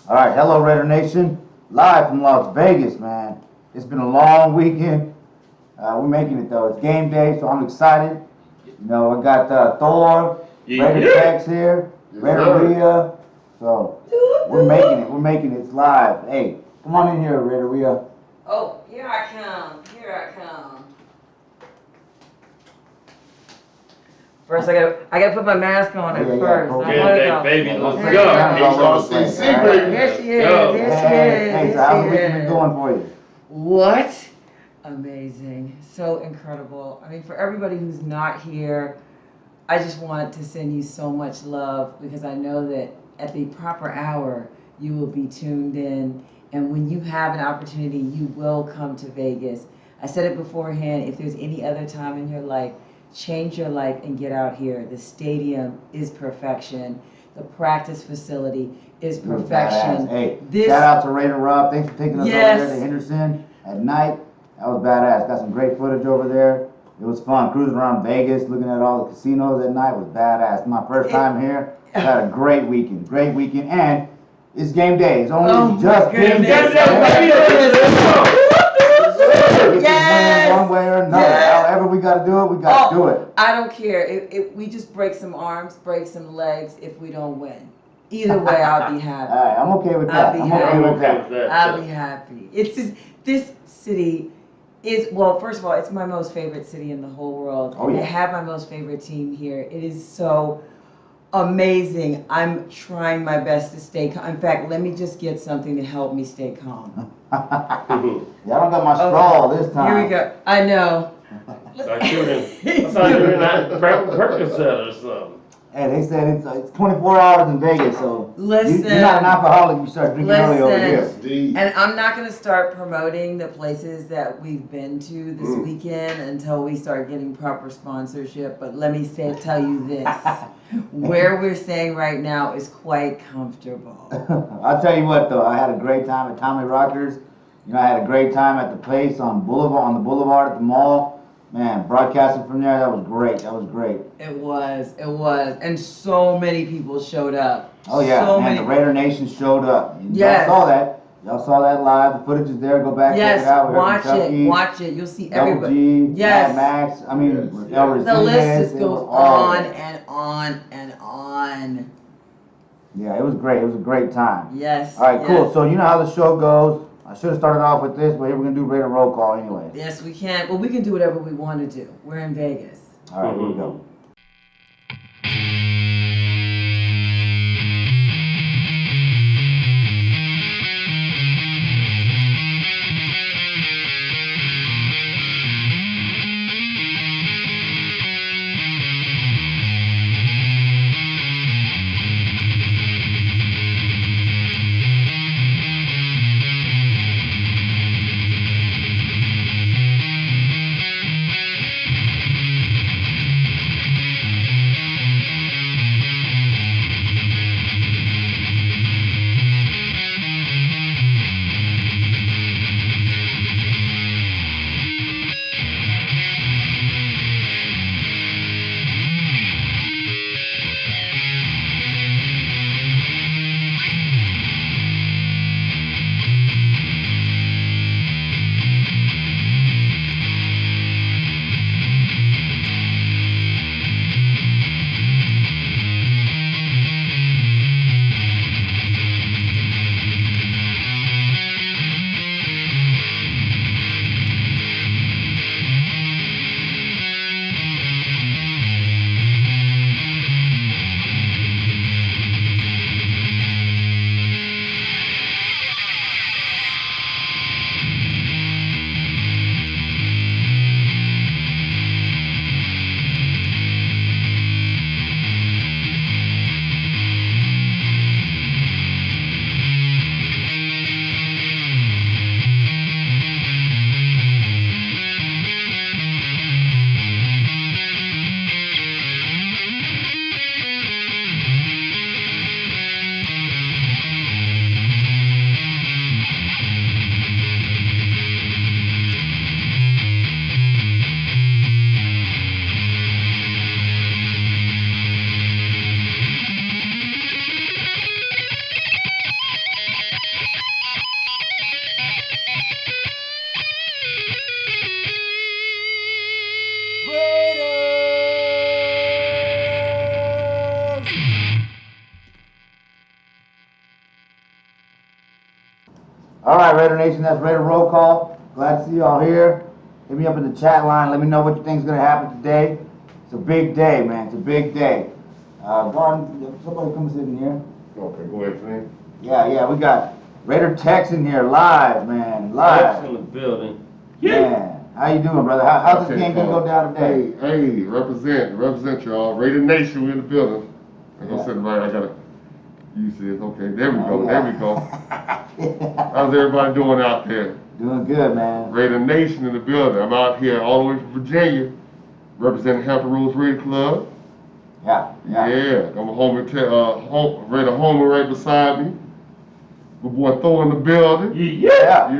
All right, hello Raider Nation, live from Las Vegas, man. It's been a long weekend. We're making it though. It's game day, so I'm excited. You know, I got Thor, Raider Texx here, Raider Rhea. So we're making it. We're making it. It's live. Hey, come on in here, Raider Rhea. Oh, here I come. Here I come. First, I gotta put my mask on at first. Go. Baby, let's go. Here she is. Hey, so how's the weekend been going for you? What? Amazing. So incredible. I mean, for everybody who's not here, I just want to send you so much love because I know that at the proper hour, you will be tuned in. And when you have an opportunity, you will come to Vegas. I said it beforehand, if there's any other time in your life, change your life and get out here. The stadium is perfection. The practice facility is perfection. Hey, shout out to Raider Rob. Thanks for taking us over there to Henderson at night. That was badass. Got some great footage over there. It was fun cruising around Vegas, looking at all the casinos at night. Was badass. My first time here. I had a great weekend. And it's game day. It's only just game day. Yes. One way or another. Yes. However we got to do it, we got to do it. I don't care. If we just break some arms, break some legs if we don't win. Either way, I'll be happy. All right, I'm okay with that. I'll be happy. It's just, this city is, well, first of all, it's my most favorite city in the whole world. Oh, yeah. I have my most favorite team here. It is so amazing. I'm trying my best to stay calm. In fact, let me just get something to help me stay calm. Yeah, I don't got my straw this time. Here we go. I know. I thought you were in that Percocet or something. Hey, they said it's 24 hours in Vegas, so Listen, you're not an alcoholic. You start drinking early over here. And I'm not going to start promoting the places that we've been to this weekend until we start getting proper sponsorship. But let me tell you this: where we're staying right now is quite comfortable. I'll tell you what, though, I had a great time at Tommy Rockers. You know, I had a great time at the place on the boulevard at the mall. Man, broadcasting from there, that was great. It was. And so many people showed up. Oh, yeah, the Raider Nation showed up. Y'all saw that. Y'all saw that live. The footage is there. Go back, check it out. Watch it. You'll see everybody. Double G, Max, El Resendez. The list just goes on and on and on. Yeah, it was great. It was a great time. Yes. All right, cool. So you know how the show goes. I should have started off with this, but here we're going to do Raider roll call anyway. Yes, we can. Well, we can do whatever we want to do. We're in Vegas. All right, here we go. All right, Raider Nation, that's Raider Roll Call. Glad to see you all here. Hit me up in the chat line. Let me know what you think is going to happen today. It's a big day, man. It's a big day. Gordon, somebody come sit in here. Okay, go ahead, Frank. Yeah, we got Raider Texx in here live, man. Texx Live. in the building. Man, how you doing, brother? How's this game going to go down today? Hey, represent y'all. Raider Nation, we in the building. Like I said, right, I gotta use this. Okay, there we go, there we go. How's everybody doing out there? Doing good, man. Raider Nation in the building. I'm out here all the way from Virginia, representing Hampton Roads Raider Club. Yeah. I'm a Raider homer right beside me. My boy Thor in the building. Yeah.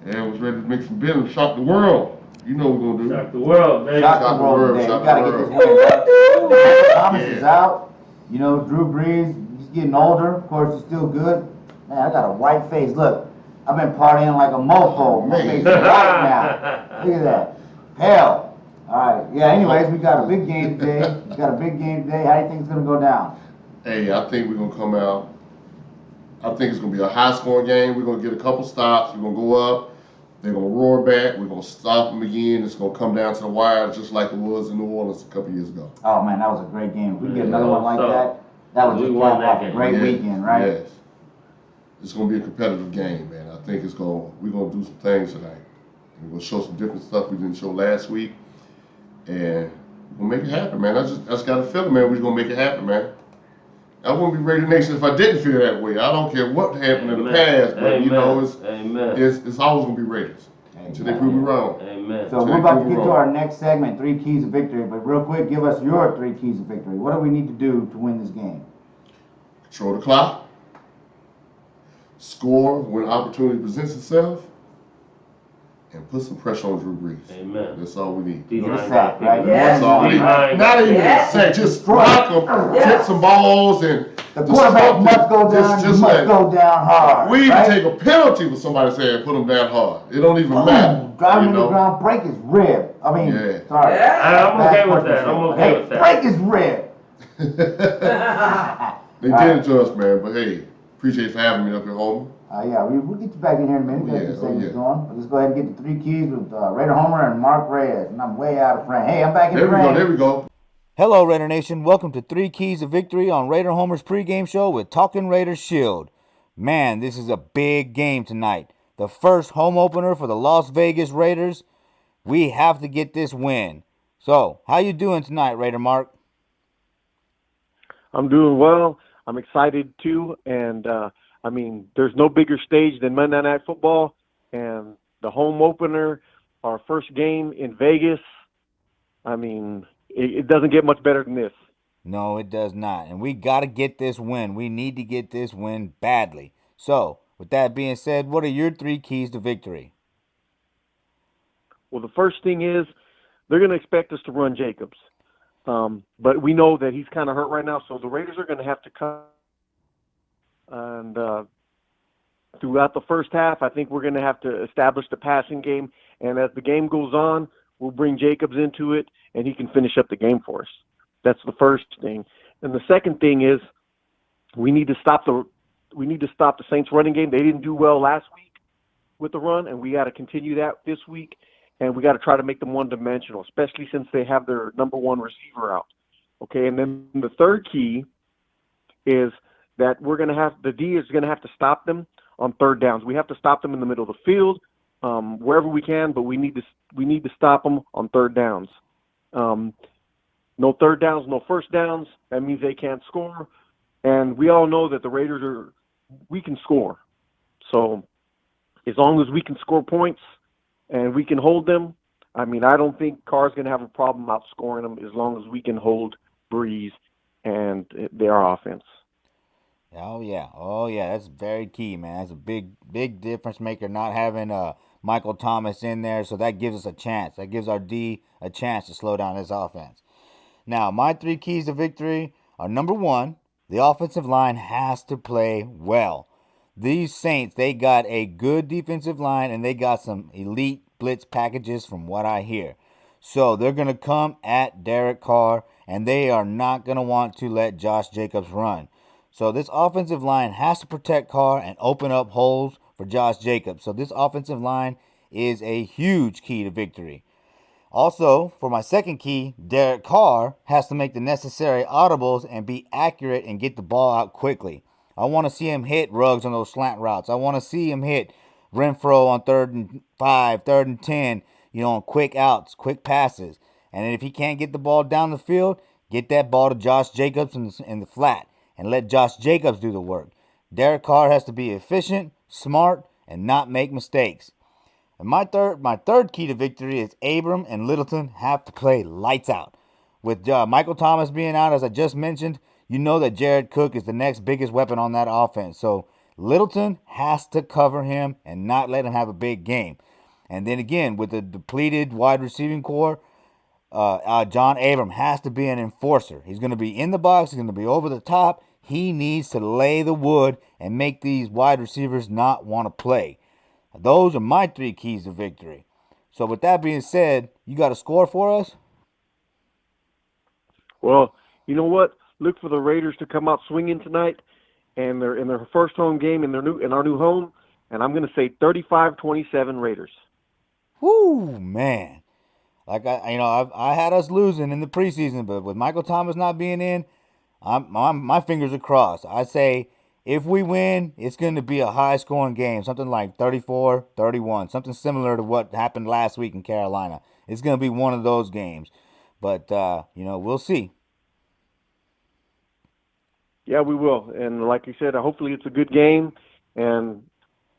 And was ready to make some business, shock the world. You know what we're gonna do. Shock the world, baby. Shock the world today. We gotta get this win. Thomas is out. You know, Drew Brees, he's getting older. Of course, he's still good. Man, I got a white face. Look, I've been partying like a mofo. My face is white now. Look at that. Hell. All right. Yeah, anyways, we got a big game today. How do you think it's going to go down? Hey, I think we're going to come out. I think it's going to be a high-scoring game. We're going to get a couple stops. We're going to go up. They're going to roar back. We're going to stop them again. It's going to come down to the wire just like it was in New Orleans a couple years ago. Oh, man, that was a great game. If we get another one like that would just cap off a great weekend, right? Yes. It's going to be a competitive game, man. I think we're going to do some things tonight. We're going to show some different stuff we didn't show last week. And we'll make it happen, man. I just got a feeling, man, we're going to make it happen, man. I wouldn't be Raider Nation if I didn't feel that way. I don't care what happened in the past, but you know, it's always going to be Raiders until they prove me wrong. Amen. So we're about to get to our next segment, 3 keys of victory. But real quick, give us your 3 keys of victory. What do we need to do to win this game? Control the clock. Score when opportunity presents itself. And put some pressure on Drew Brees. Amen. That's all we need. Get a sack, right? That's all we need. Not even a sack, just rock them, hit some balls, and the quarterback must go down. Go down hard. We even take a penalty when somebody said put him down hard. It don't even matter. Drive him to the ground, break his rib. I mean, sorry. I'm okay with that. I'm okay with that. Break his rib. They did it to us, man. But hey, appreciate you for having me up here, home. We'll get you back in here in a minute. Get the segments going. But let's go ahead and get the 3 keys with Raider Homer and Mark Reyes. And I'm way out of frame. Hey, I'm back in frame. There we go. Hello, Raider Nation. Welcome to 3 Keys of Victory on Raider Homer's pregame show with Talkin' Raider Shield. Man, this is a big game tonight. The first home opener for the Las Vegas Raiders. We have to get this win. So, how you doing tonight, Raider Mark? I'm doing well. I'm excited too, and I mean, there's no bigger stage than Monday Night Football, and the home opener, our first game in Vegas. I mean, it doesn't get much better than this. No, it does not, and we got to get this win. We need to get this win badly. So, with that being said, what are your 3 keys to victory? Well, the first thing is they're going to expect us to run Jacobs. But we know that he's kind of hurt right now, so the Raiders are going to have to come. And throughout the first half, I think we're going to have to establish the passing game. And as the game goes on, we'll bring Jacobs into it, and he can finish up the game for us. That's the first thing. And the second thing is we need to stop the Saints running game. They didn't do well last week with the run, and we got to continue that this week. And we got to try to make them one-dimensional, especially since they have their number 1 receiver out. Okay, and then the third key is that the D is going to have to stop them on third downs. We have to stop them in the middle of the field, wherever we can, but we need to stop them on third downs. No third downs, no first downs. That means they can't score. And we all know that the Raiders we can score. So as long as we can score points and we can hold them, I mean, I don't think Carr's going to have a problem outscoring them as long as we can hold Breeze and their offense. Oh yeah, that's very key, man. That's a big difference maker not having Michael Thomas in there, so that gives us a chance. That gives our D a chance to slow down this offense. Now, my 3 keys to victory are, number 1, the offensive line has to play well. These Saints, they got a good defensive line, and they got some elite blitz packages from what I hear. So they're going to come at Derek Carr, and they are not going to want to let Josh Jacobs run. So this offensive line has to protect Carr and open up holes for Josh Jacobs. So this offensive line is a huge key to victory. Also, for my second key, Derek Carr has to make the necessary audibles and be accurate and get the ball out quickly. I want to see him hit Ruggs on those slant routes. I want to see him hit Renfro on 3rd and 5, 3rd and 10, on quick outs, quick passes. And if he can't get the ball down the field, get that ball to Josh Jacobs in the flat and let Josh Jacobs do the work. Derek Carr has to be efficient, smart, and not make mistakes. And my third key to victory is Abram and Littleton have to play lights out. With Michael Thomas being out, as I just mentioned, you know that Jared Cook is the next biggest weapon on that offense. So Littleton has to cover him and not let him have a big game. And then again, with the depleted wide receiving core, John Abram has to be an enforcer. He's going to be in the box. He's going to be over the top. He needs to lay the wood and make these wide receivers not want to play. Those are my 3 keys to victory. So with that being said, you got a score for us? Well, you know what? Look for the Raiders to come out swinging tonight, and they're in their first home game in our new home. And I'm going to say 35-27 Raiders. Whoo, man! Like I had us losing in the preseason, but with Michael Thomas not being in, my fingers are crossed. I say if we win, it's going to be a high-scoring game, something like 34-31, something similar to what happened last week in Carolina. It's going to be one of those games, but we'll see. Yeah, we will. And like you said, hopefully it's a good game, and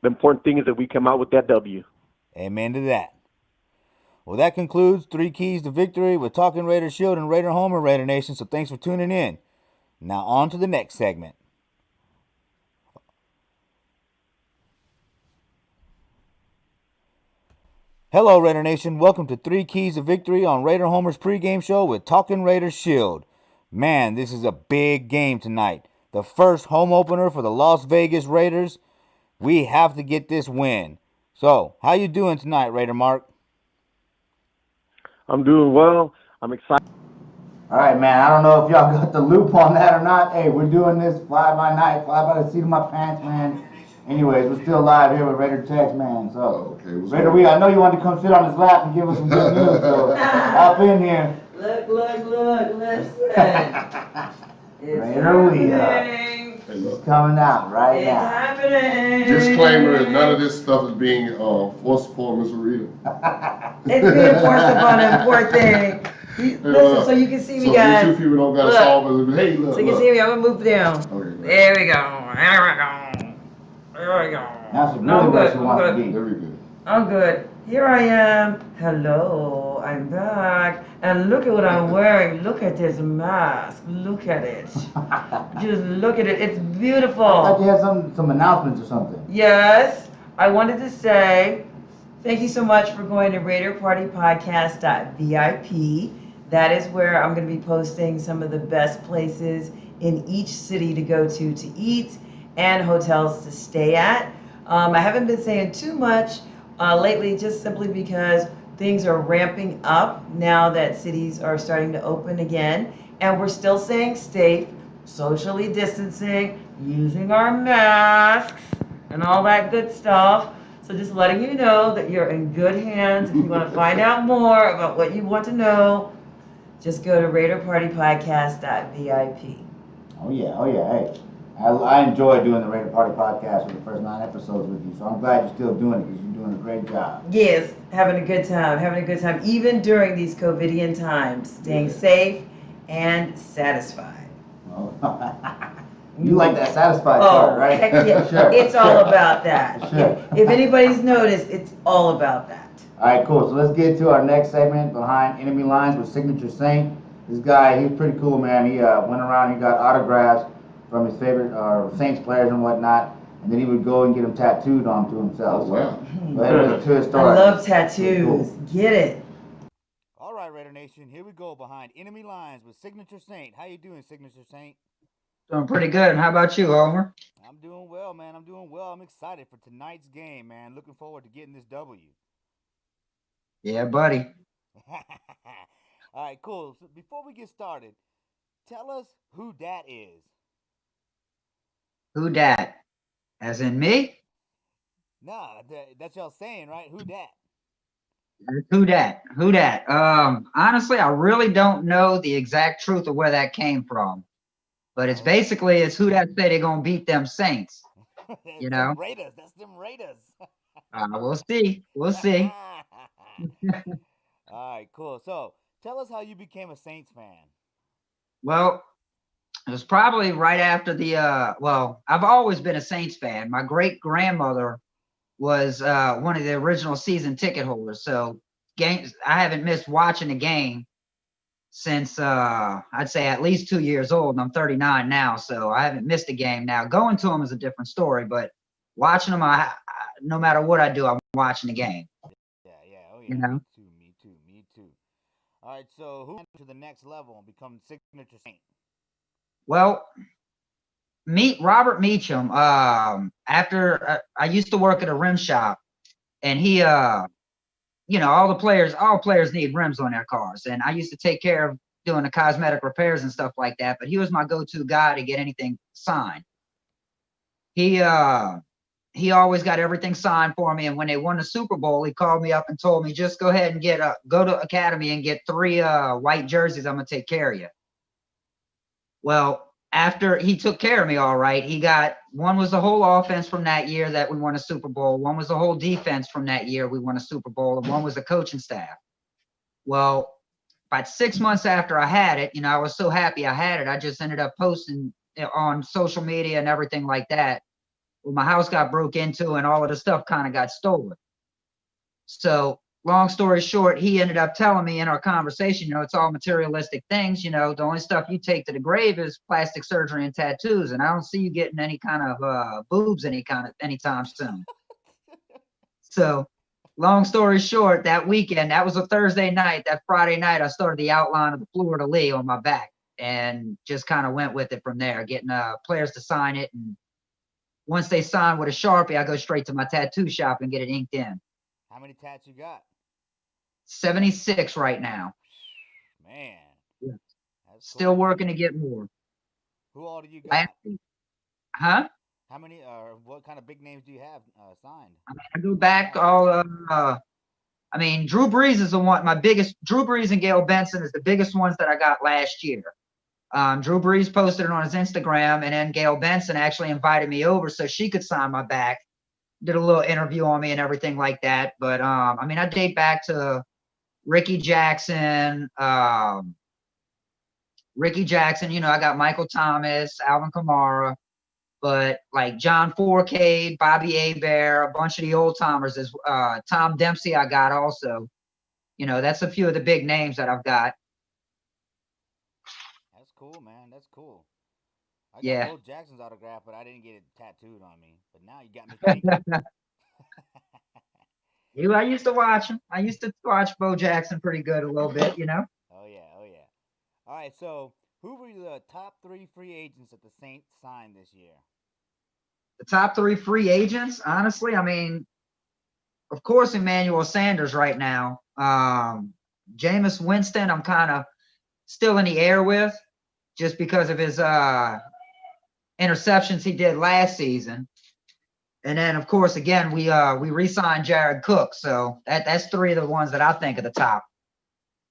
the important thing is that we come out with that W. Amen to that. Well, that concludes 3 keys to victory with Talking Raider Shield and Raider Homer, Raider Nation, so thanks for tuning in. Now on to the next segment. Hello, Raider Nation. Welcome to 3 Keys to Victory on Raider Homer's pregame show with Talking Raider Shield. Man, this is a big game tonight. The first home opener for the Las Vegas Raiders. We have to get this win. So, how you doing tonight, Raider Mark? I'm doing well. I'm excited. All right, man. I don't know if y'all got the loop on that or not. Hey, we're doing this fly by night, fly by the seat of my pants, man. Anyways, we're still live here with Raider Texx, man. So, Raider, I know you wanted to come sit on his lap and give us some good news, so hop in here. Look, listen. Raider Leah. It's coming out right it's now. Happening. Disclaimer, none of this stuff is being forced upon Ms. Rita. It's being forced upon him, poor thing. Listen, so you can see me, guys. So you people don't got to solve it. Hey, look. So you can see me. I'm going to move down. Okay, there we go. There we go. That's really where she wants to be. Very good. I'm good. Here I am. Hello. I'm back. And look at what I'm wearing. Look at this mask. Look at it. Just look at it. It's beautiful. I thought you had some announcements or something. Yes. I wanted to say thank you so much for going to RaiderPartyPodcast.vip. That is where I'm going to be posting some of the best places in each city to go to eat and hotels to stay at. I haven't been saying too much lately, just simply because things are ramping up now that cities are starting to open again, and we're still staying safe, socially distancing, using our masks, and all that good stuff. So just letting you know that you're in good hands. If you want to find out more about what you want to know, just go to RaiderPartyPodcast.vip. Oh yeah, hey. I enjoy doing the Raider Party podcast for the first 9 episodes with you, so I'm glad you're still doing it because you're doing a great job. Yes, having a good time, even during these COVIDian times, staying safe and satisfied. Oh. You like that satisfied part, right? Heck yeah. Sure. It's all about that. Sure. If anybody's noticed, it's all about that. All right, cool. So let's get to our next segment, Behind Enemy Lines with Signature Saint. This guy, he's pretty cool, man. He went around, he got autographs from his favorite Saints players and whatnot, and then he would go and get them tattooed onto himself. Oh, wow. So, to his story. I love tattoos. Cool. Get it. All right, Raider Nation, here we go Behind Enemy Lines with Signature Saint. How you doing, Signature Saint? Doing pretty good. How about you, Homer? I'm doing well, man. I'm doing well. I'm excited for tonight's game, man. Looking forward to getting this W. Yeah, buddy. All right, cool. So before we get started, tell us who that is. Who dat? As in me? Nah, that's y'all saying, right? Who dat? Who dat? Who dat? Honestly, I really don't know the exact truth of where that came from. But it's basically it's who that say they're gonna beat them Saints. You know? Them Raiders. That's them Raiders. We'll see. We'll see. All right, cool. So tell us how you became a Saints fan. Well, it was probably right after the well, I've always been a Saints fan. My great grandmother was one of the original season ticket holders. So games I haven't missed watching a game since I'd say at least 2 years old, and I'm 39 now, so I haven't missed a game now. Going to them is a different story, but watching them, no matter what I do, I'm watching the game. Yeah. Oh You yeah. know? Me too. All right. So who went to the next level and become signature Saint? Well, meet Robert Meacham. After I used to work at a rim shop, and he, all players need rims on their cars, and I used to take care of doing the cosmetic repairs and stuff like that. But he was my go-to guy to get anything signed. He always got everything signed for me, and when they won the Super Bowl, he called me up and told me, just go ahead and go to Academy and get 3 white jerseys. I'm gonna take care of you. Well, after he took care of me, all right, he got one was the whole offense from that year that we won a Super Bowl. One was the whole defense from that year we won a Super Bowl, and one was the coaching staff. Well, about 6 months after I had it, I was so happy I had it. I just ended up posting on social media and everything like that. Well, my house got broke into and all of the stuff kind of got stolen. So long story short, he ended up telling me in our conversation, it's all materialistic things. The only stuff you take to the grave is plastic surgery and tattoos. And I don't see you getting any kind of boobs anytime soon. So long story short, that weekend, that was a Thursday night. That Friday night, I started the outline of the fleur-de-lis on my back and just kind of went with it from there, getting players to sign it. And once they sign with a Sharpie, I go straight to my tattoo shop and get it inked in. How many tats you got? 76 right now. Man. Yeah. That's Still cool. working to get more. Who all do you got? Huh? How many, what kind of big names do you have signed? I go back all, Drew Brees is the one, Drew Brees and Gail Benson is the biggest ones that I got last year. Drew Brees posted it on his Instagram, and then Gail Benson actually invited me over so she could sign my back. Did a little interview on me and everything like that. But I date back to Ricky Jackson. I got Michael Thomas, Alvin Kamara, but like John Fourcade, Bobby Hebert, a bunch of the old timers is Tom Dempsey I got also. That's a few of the big names that I've got. That's cool, man. That's cool. I Yeah. got Bo Jackson's autograph, but I didn't get it tattooed on me. But now you got me thinking. I used to watch him. I used to watch Bo Jackson pretty good a little bit, Oh yeah. All right, so who were the top 3 free agents that the Saints signed this year? The top 3 free agents, honestly, of course, Emmanuel Sanders right now. Jameis Winston, I'm kind of still in the air with, just because of his interceptions he did last season. And then, of course, again, we re-signed Jared Cook. So that's 3 of the ones that I think are the top.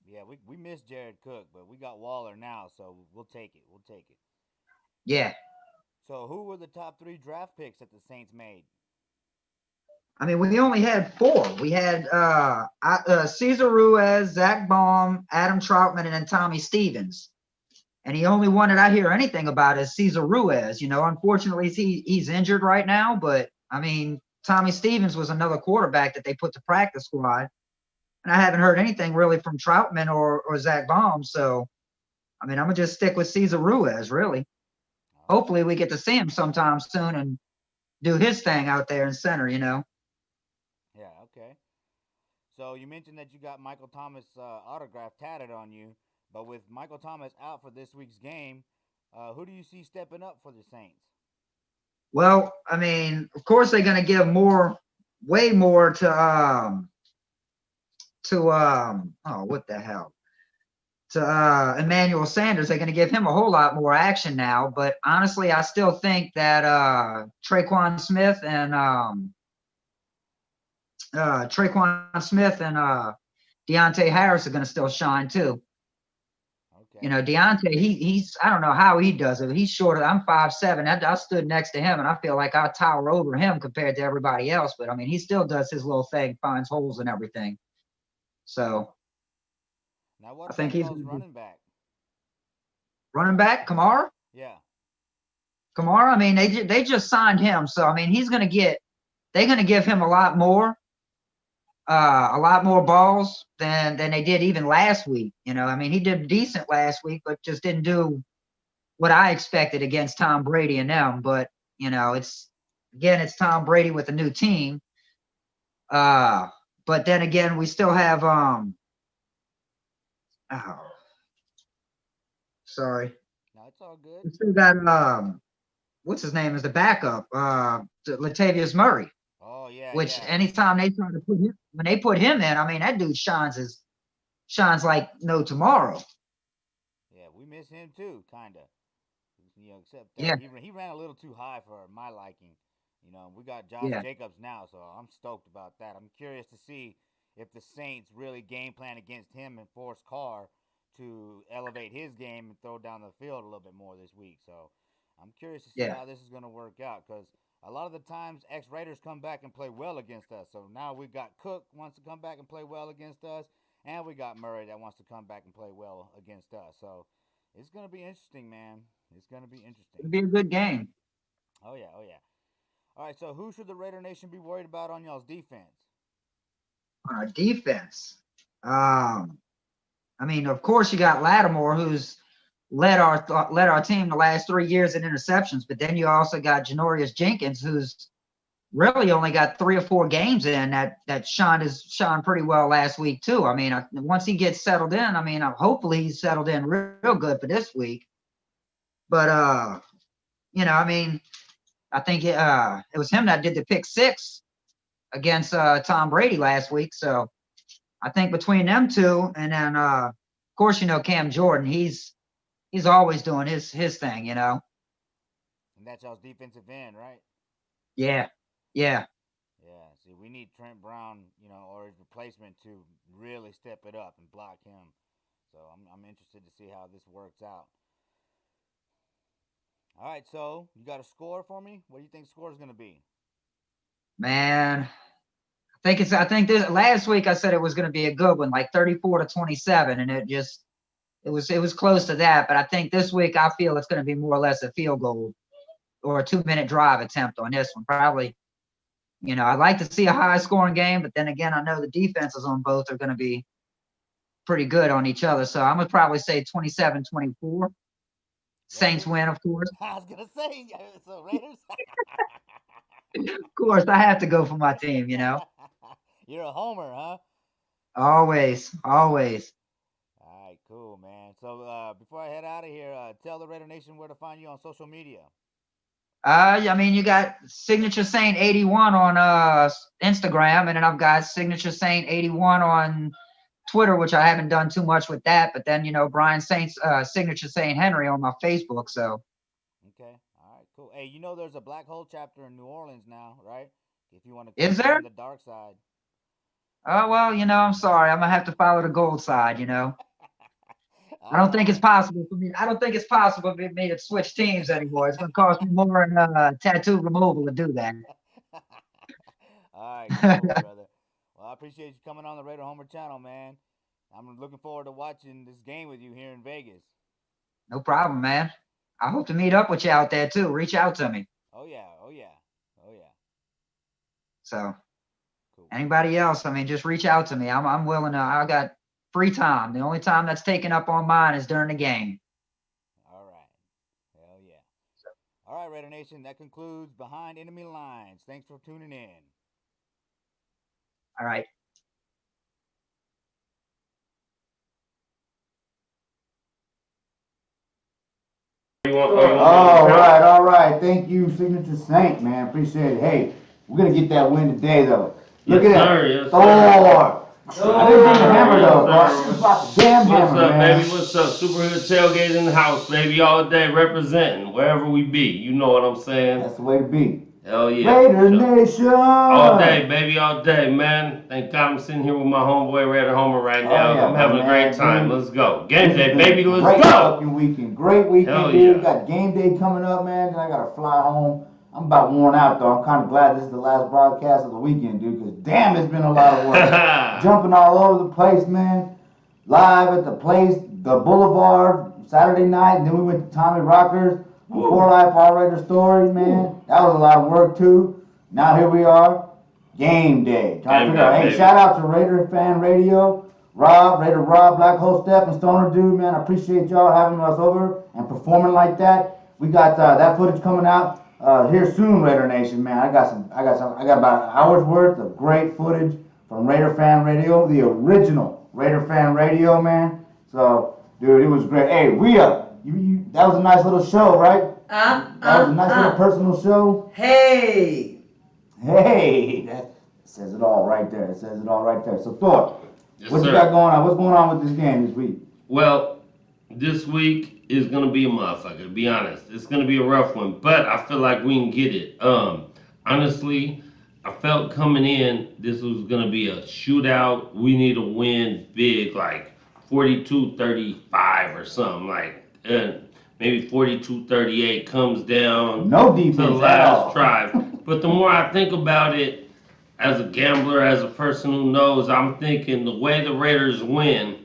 Yeah, we missed Jared Cook, but we got Waller now, so we'll take it. Yeah. So who were the top 3 draft picks that the Saints made? We only had 4. We had Cesar Ruiz, Zach Baum, Adam Troutman, and then Tommy Stevens. And the only one that I hear anything about is Cesar Ruiz. Unfortunately, he's injured right now. But, Tommy Stevens was another quarterback that they put to practice squad. And I haven't heard anything really from Troutman or Zach Baum. So, I'm going to just stick with Cesar Ruiz, really. Hopefully we get to see him sometime soon and do his thing out there in center, Yeah, okay. So you mentioned that you got Michael Thomas autograph tatted on you, but with Michael Thomas out for this week's game, who do you see stepping up for the Saints? Well, of course they're going to give way more to Emmanuel Sanders, they're going to give him a whole lot more action now. But honestly, I still think that Traquan Smith and Deontay Harris are going to still shine too. Okay. You know, Deontay, he's I don't know how he does it. He's shorter. I'm 5'7". I stood next to him, and I feel like I tower over him compared to everybody else. But I mean, he still does his little thing, finds holes and everything. So Now, what I about think he's y'all's running back? running back. Kamara. Yeah. I mean, they just signed him, so I mean, they're going to give him a lot more balls than they did even last week. You know, I mean, he did decent last week, but just didn't do what I expected against Tom Brady and them. But you know, it's Tom Brady with a new team. But then again, we still have sorry, No, it's all good. we still got what's his name is the backup, Latavius Murray. Oh yeah, Which yeah. anytime they try to put him, when they put him in, I mean, that dude shines like no tomorrow. Yeah, we miss him too, kind of. You know, except Yeah. he ran a little too high for my liking. You know, we got Josh Yeah. Jacobs now, so I'm stoked about that. I'm curious to see if the Saints really game plan against him and force Carr to elevate his game and throw down the field a little bit more this week. So I'm curious to see Yeah. how this is going to work out because a lot of the times ex-Raiders come back and play well against us. So now we've got Cook wants to come back and play well against us, and we got Murray that wants to come back and play well against us. So it's going to be interesting, man. It's going to be interesting. It'll be a good game. Oh, yeah. Oh, yeah. All right, so who should the Raider Nation be worried about on y'all's defense? On our defense, I mean, of course, you got Lattimore, who's led our team the last 3 years in interceptions. But then you also got Janorius Jenkins, who's really only got 3 or 4 games in that shone pretty well last week too. I mean, once he gets settled in, I mean, hopefully he's settled in real good for this week. But you know, I mean, I think it was him that did the pick 6 against Tom Brady last week. So I think between them two, and then of course, you know, Cam Jordan, he's always doing his thing, you know. And that's y'all's defensive end, right? Yeah. Yeah. See, we need Trent Brown, you know, or his replacement to really step it up and block him. So I'm interested to see how this works out. All right, so you got a score for me? What do you think the score is going to be? Man, I think this last week I said it was going to be a good one, like 34-27, and it was close to that. But I think this week I feel it's going to be more or less a field goal or a 2-minute drive attempt on this one. Probably, you know, I'd like to see a high scoring game, but then again, I know the defenses on both are going to be pretty good on each other. So I'm going to probably say 27-24. Saints win, of course. I was going to say, so Raiders? Of course, I have to go for my team, you know. You're a homer, huh? Always. All right, cool, man. So before I head out of here, tell the Raider Nation where to find you on social media. I mean, you got Signature Saint 81 on Instagram, and then I've got Signature Saint 81 on Twitter, which I haven't done too much with that. But then, you know, Brian Saint's Signature Saint Henry on my Facebook. So. Okay. All right. Cool. Hey, you know there's a Black Hole chapter in New Orleans now, right? If you want to Is there? on the dark side. Oh well, you know, I'm sorry. I'm gonna have to follow the gold side. You know. I don't think it's possible for me. I don't think it's possible for me to switch teams anymore. It's gonna cost me more in tattoo removal to do that. All right, cool, brother. Well, I appreciate you coming on the Raider Homer channel, man. I'm looking forward to watching this game with you here in Vegas. No problem, man. I hope to meet up with you out there too. Reach out to me. Oh yeah. So, cool. Anybody else? I mean, just reach out to me. I'm willing to. I got free time. The only time that's taken up on mine is during the game. All right. Hell yeah. All right, Raider Nation. That concludes Behind Enemy Lines. Thanks for tuning in. All right. All right. Thank you, Signature Saint, man. Appreciate it. Hey, we're gonna get that win today, though. Look Yes, at sir. that. Yes, Thor. I didn't bring the hammer though, bro. I Sir. just brought the damn What's hammer, up, man. baby? What's up? Superhood tailgate in the house, baby. All day representing wherever we be. You know what I'm saying? That's the way to be. Hell yeah. Raider Sure. Nation. All day, baby, all day, man. Thank God I'm sitting here with my homeboy Raider Homer right now. Oh, yeah, I'm having a man, great time. dude. Let's go. Game This has day, been baby. a Let's great go. fucking weekend. Great weekend, Hell dude. yeah. Got game day coming up, man. Then I gotta fly home. I'm about worn out though. I'm kind of glad this is the last broadcast of the weekend, dude. Because damn, it's been a lot of work. Jumping all over the place, man. Live at the place, the Boulevard, Saturday night. And then we went to Tommy Rocker's, Four Life All Raider Stories, man. That was a lot of work too. Now here we are, game day. Trying to figure out. Hey, baby. shout out to Raider Fan Radio, Raider Rob, Black Hole Steph, and Stoner Dude, man. I appreciate y'all having us over and performing like that. We got that footage coming out here soon, Raider Nation, man. I got about an hour's worth of great footage from Raider Fan Radio, the original Raider Fan Radio, man. So, dude, it was great. Hey, Rhea, that was a nice little show, right? That was a nice little personal show. Hey. Hey, that says it all right there. It says it all right there. So, Thor, Yes, what sir. you got going on? What's going on with this game this week? Well, this week is gonna be a motherfucker, to be honest. It's gonna be a rough one, but I feel like we can get it. Honestly, I felt coming in, this was gonna be a shootout. We need to win big, like 42-35 or something, like maybe 42-38 comes down No to the defense at all. last drive. But the more I think about it, as a gambler, as a person who knows, I'm thinking the way the Raiders win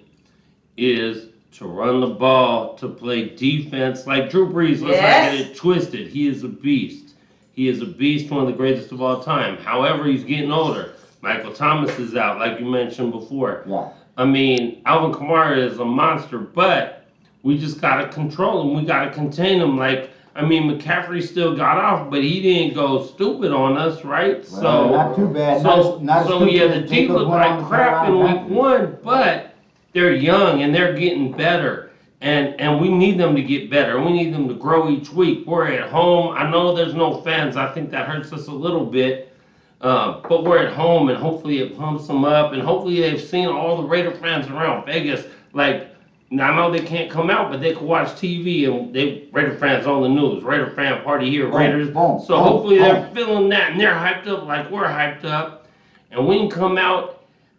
is to run the ball, to play defense like Drew Brees. Let's not get it twisted. He is a beast. He is a beast, one of the greatest of all time. However, he's getting older. Michael Thomas is out, like you mentioned before. Yeah. I mean, Alvin Kamara is a monster, but we just got to control him. We got to contain him. Like, I mean, McCaffrey still got off, but he didn't go stupid on us, right? Well, not too bad. So, Not as so stupid yeah, the as team Jacobs looked went on like the crap in Carolina week Panthers. one, but they're young and they're getting better. And we need them to get better. We need them to grow each week. We're at home. I know there's no fans. I think that hurts us a little bit. But we're at home, and hopefully it pumps them up. And hopefully they've seen all the Raider fans around Vegas. Like, I know they can't come out, but they can watch TV, and Raider fans on the news. Raider fan party here, Raiders. Boom, So boom, hopefully they're boom. feeling that, and they're hyped up like we're hyped up. And we can come out.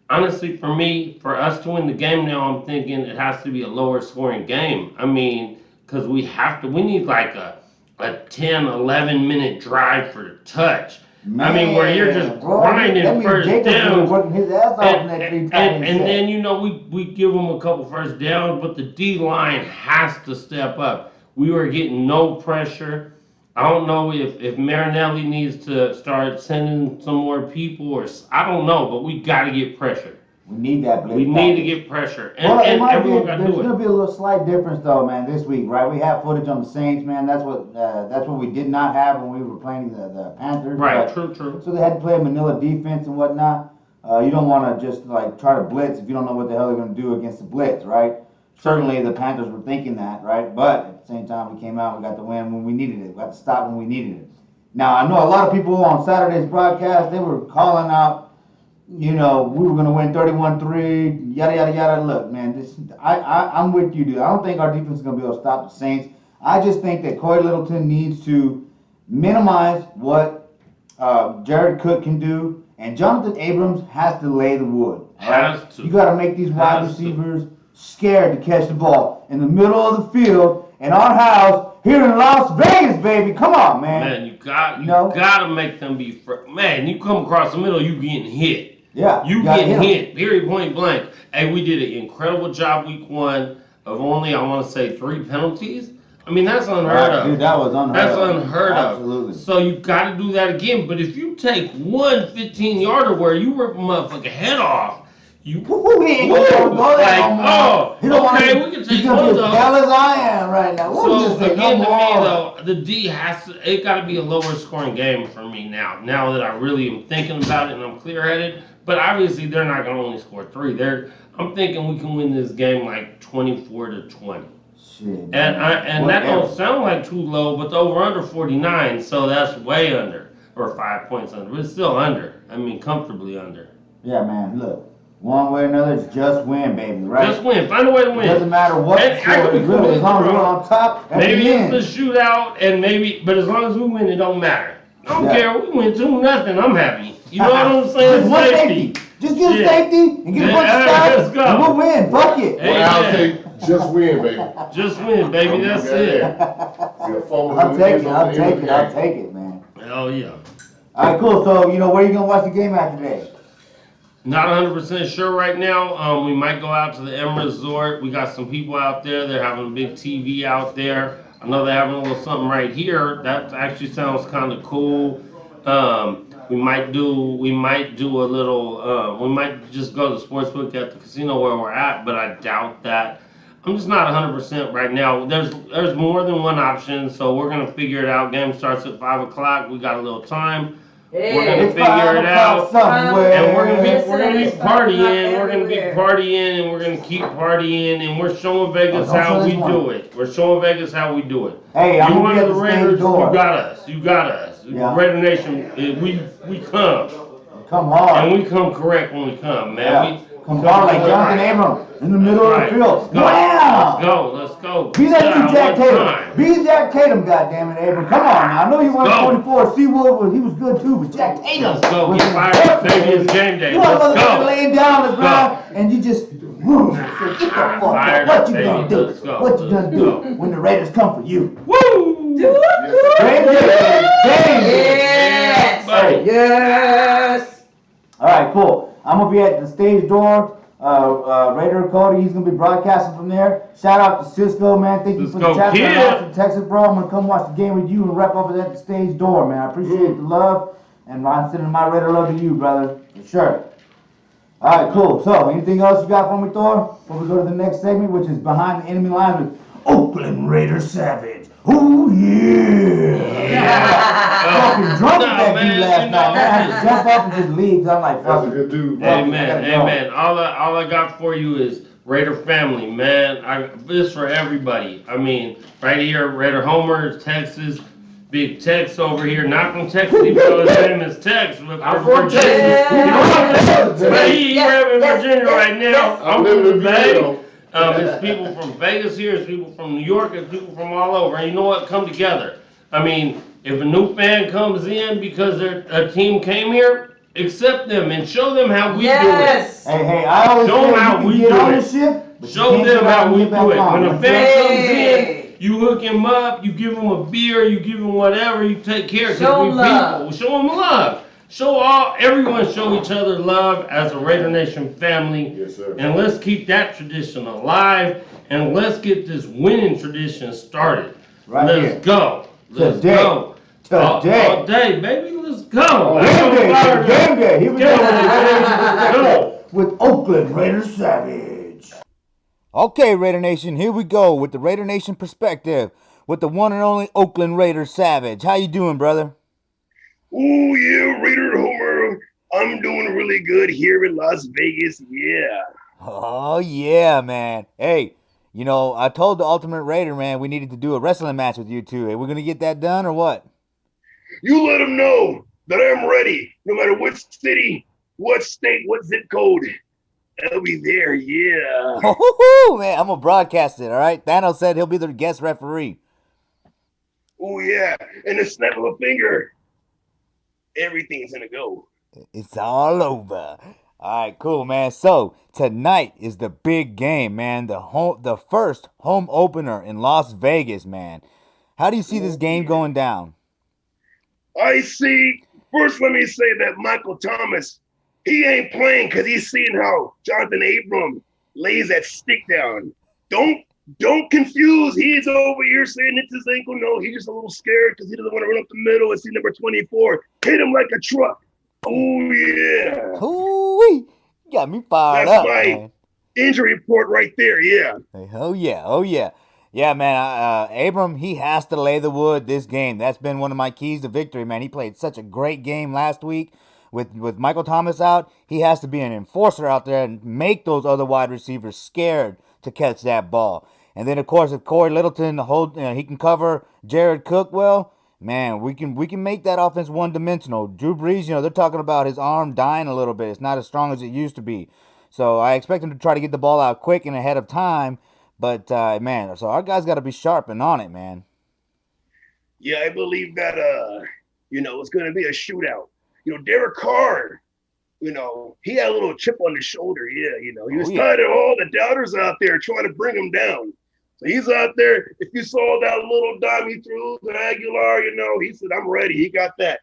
Honestly, for me, for us to win the game now, I'm thinking it has to be a lower scoring game. I mean, because we need like a 10, 11 minute drive for the touch. I mean, where you're just grinding first downs. Working his ass off in that 3 tight And then, you know, we give them a couple first downs, but the D line has to step up. We were getting no pressure. I don't know if Marinelli needs to start sending some more people, or I don't know, but we got to get pressure. We need that blitz. We need to get pressure, and Well, everyone got to there's do going to it. be a little slight difference though, man, this week, right? We have footage on the Saints, man. That's what we did not have when we were playing the Panthers. Right, but- true. So they had to play a manila defense and whatnot. You don't want to just like try to blitz if you don't know what the hell they're going to do against the blitz, right? Certainly the Panthers were thinking that, right? But at the same time, we came out, we got the win when we needed it. We got to stop when we needed it. Now, I know a lot of people on Saturday's broadcast, they were calling out, you know, we were going to win 31-3, yada, yada, yada. Look, man, I'm with you, dude. I don't think our defense is going to be able to stop the Saints. I just think that Corey Littleton needs to minimize what Jared Cook can do, and Jonathan Abrams has to lay the wood. Has to. You got to make these wide Has to. receivers scared to catch the ball in the middle of the field in our house here in Las Vegas, baby. Come on, man. Man, you got to make them be man, you come across the middle, you getting hit. Yeah. You gotta getting hit 'em. hit, period, point blank. Hey, we did an incredible job week one of only, I want to say, 3 penalties. I mean, that's unheard of. Dude, that was unheard That's of. unheard of. Absolutely. So you got to do that again. But if you take one 15-yarder where you rip a motherfucking head off, you Woo, he ain't Woo! gonna go there Like, no more. oh, He don't okay, wanna, we can he's take gonna one, be though. as hell as I am right now. We'll So just say again, no to me more. though, the D it got to be a lower scoring game for me now. Now that I really am thinking about it and I'm clear headed, but obviously they're not gonna only score 3. I'm thinking we can win this game like 24-20. Shit. And that don't sound like too low, but the over under 49, so that's way under, or 5 points under, but it's still under. I mean, comfortably under. Yeah, man. Look, One way or another, it's just win, baby, right? Just win. Find a way to It win. doesn't matter what And I score could be is really, as completely long as we're wrong. on top at Maybe the end. it's a shootout, and but as long as we win, it don't matter. I don't Yeah. care. We win 2-0. I'm happy. You know what I'm saying? Just one Safety. Just get Shit. safety and get a bunch of Yeah, let's stats, go. and we'll win. Fuck it. Hey, Well, I'll man. say, just win, baby. Just win, baby. That's it. I'll take it, man. Hell yeah. All right, cool. So, where are you going to watch the game at today? Not 100% sure right now. We might go out to the M Resort. We got some people out there. They're having a big TV out there. I know they're having a little something right here. That actually sounds kind of cool. We might do a little. We might just go to the sportsbook at the casino where we're at, but I doubt that. I'm just not 100% right now. There's more than one option, so we're gonna figure it out. Game starts at 5 o'clock. We got a little time. We're gonna It's figure it out. somewhere. And we're gonna be It's partying, everywhere. and we're gonna keep partying, and we're showing Vegas Oh, don't how show we this one. do it. We're showing Vegas how we do it. Hey, You I'm going one to of be the at the stage Raiders, door. you got us. Yeah. Raider Nation, we come. Come hard. And we come correct when we come, man. Yeah. Come hard like Jonathan Abram in the middle of the Right. field. Let's Wow! Let's go. Be that new Jack one Tatum. time. Be Jack Tatum, goddammit, Abram. Come on now. I know you won Go. 24. Seawood, he was good too, but Jack Tatum. Let's go. was Get fired up, baby. It's game day. You want Let's motherfucker go. laying down on the Go. ground and you just woo. So get the fuck Fired up. What up, you baby. gonna do? Let's go. What you gonna Let's do go. when the Raiders come for you? Woo! Game day. Game day. Yes. Buddy. Yes. All right, cool. I'm gonna be at the stage door. Raider Cody, he's gonna be broadcasting from there. Shout out to Cisco, man. Thank you for the Cisco chapter Kid. in Austin, Texas, bro. I'm gonna come watch the game with you and rep up at the stage door, man. I appreciate the love, and I'm sending my Raider love to you, brother, for sure. All right, cool. So, anything else you got for me, Thor? Before we go to the next segment, which is behind the enemy lines with Oakland Raider Savage. Oh yeah! Fucking drunk Nah, with that man, dude last you night. know, Man, I had to jump up and just leave. 'Cause I'm like, That's fuck a it. good dude, Yeah. bro. Amen, I gotta go. amen. All I got for you is Raider family, man. This for everybody. I mean, right here, Raider Homer, Texas. Big Texx over here, not from Texas, even though his name is Texx, but I'm from from Virginia. Texas. You know what I'm saying? But he's Yes, in yes, Virginia yes, right now. yes. I'm living from in the Bay. Virginia. It's people from Vegas here, it's people from New York, it's people from all over. And you know what? Come together. I mean, if a new fan comes in because a team came here, accept them and show them how we Yes. Hey, I always Show say 'em how you we can get do on it. the ship, but you Show can't them get how out and we get back do it. on. When a That's fan right. comes in, Hey. you hook him up, you give him a beer, you give him whatever, you take care of Show we 'em love. people. Show them love. Everyone show each other love as a Raider Nation family. Yes, sir. And let's keep that tradition alive, and let's get this winning tradition started. Right let's here. go. Let's Today. go. Today. All day, baby. Let's go. Game day, game day. Here we Game go. day, go. With Oakland Raider Savage. Okay, Raider Nation, here we go with the Raider Nation perspective with the one and only Oakland Raider Savage. How you doing, brother? Oh yeah, Raider Homer. I'm doing really good here in Las Vegas. Yeah. Oh, yeah, man. Hey, I told the Ultimate Raider, man, we needed to do a wrestling match with you two. Are we going to get that done or what? You let them know that I'm ready. No matter what city, what state, what zip code. I'll be there. Yeah. Oh, man, I'm going to broadcast it, all right? Thanos said he'll be the guest referee. Oh yeah. And the snap of a finger, everything's gonna go. It's all over. All right, cool, man. So tonight is the big game, man. The first home opener in Las Vegas, man. How do you see this game going down? I see. First, let me say that Michael Thomas, he ain't playing because he's seeing how Jonathan Abram lays that stick down. Don't confuse. He's over here saying it's his ankle. No, he's just a little scared because he doesn't want to run up the middle and see number 24. Hit him like a truck. Oh, yeah. Ooh, got me fired That's up, my man. injury report right there. Yeah. Hey, oh, yeah. Yeah, man, Abram, he has to lay the wood this game. That's been one of my keys to victory, man. He played such a great game last week. With Michael Thomas out, he has to be an enforcer out there and make those other wide receivers scared to catch that ball. And then, of course, if Corey Littleton he can cover Jared Cook well, man, we can make that offense one-dimensional. Drew Brees, they're talking about his arm dying a little bit. It's not as strong as it used to be. So I expect him to try to get the ball out quick and ahead of time. But man, so our guys got to be sharp and on it, man. Yeah, I believe that it's going to be a shootout. Derek Carr, he had a little chip on his shoulder. Yeah, he was tired of all the doubters out there trying to bring him down. So he's out there. If you saw that little dime he threw to Aguilar, he said, I'm ready. He got that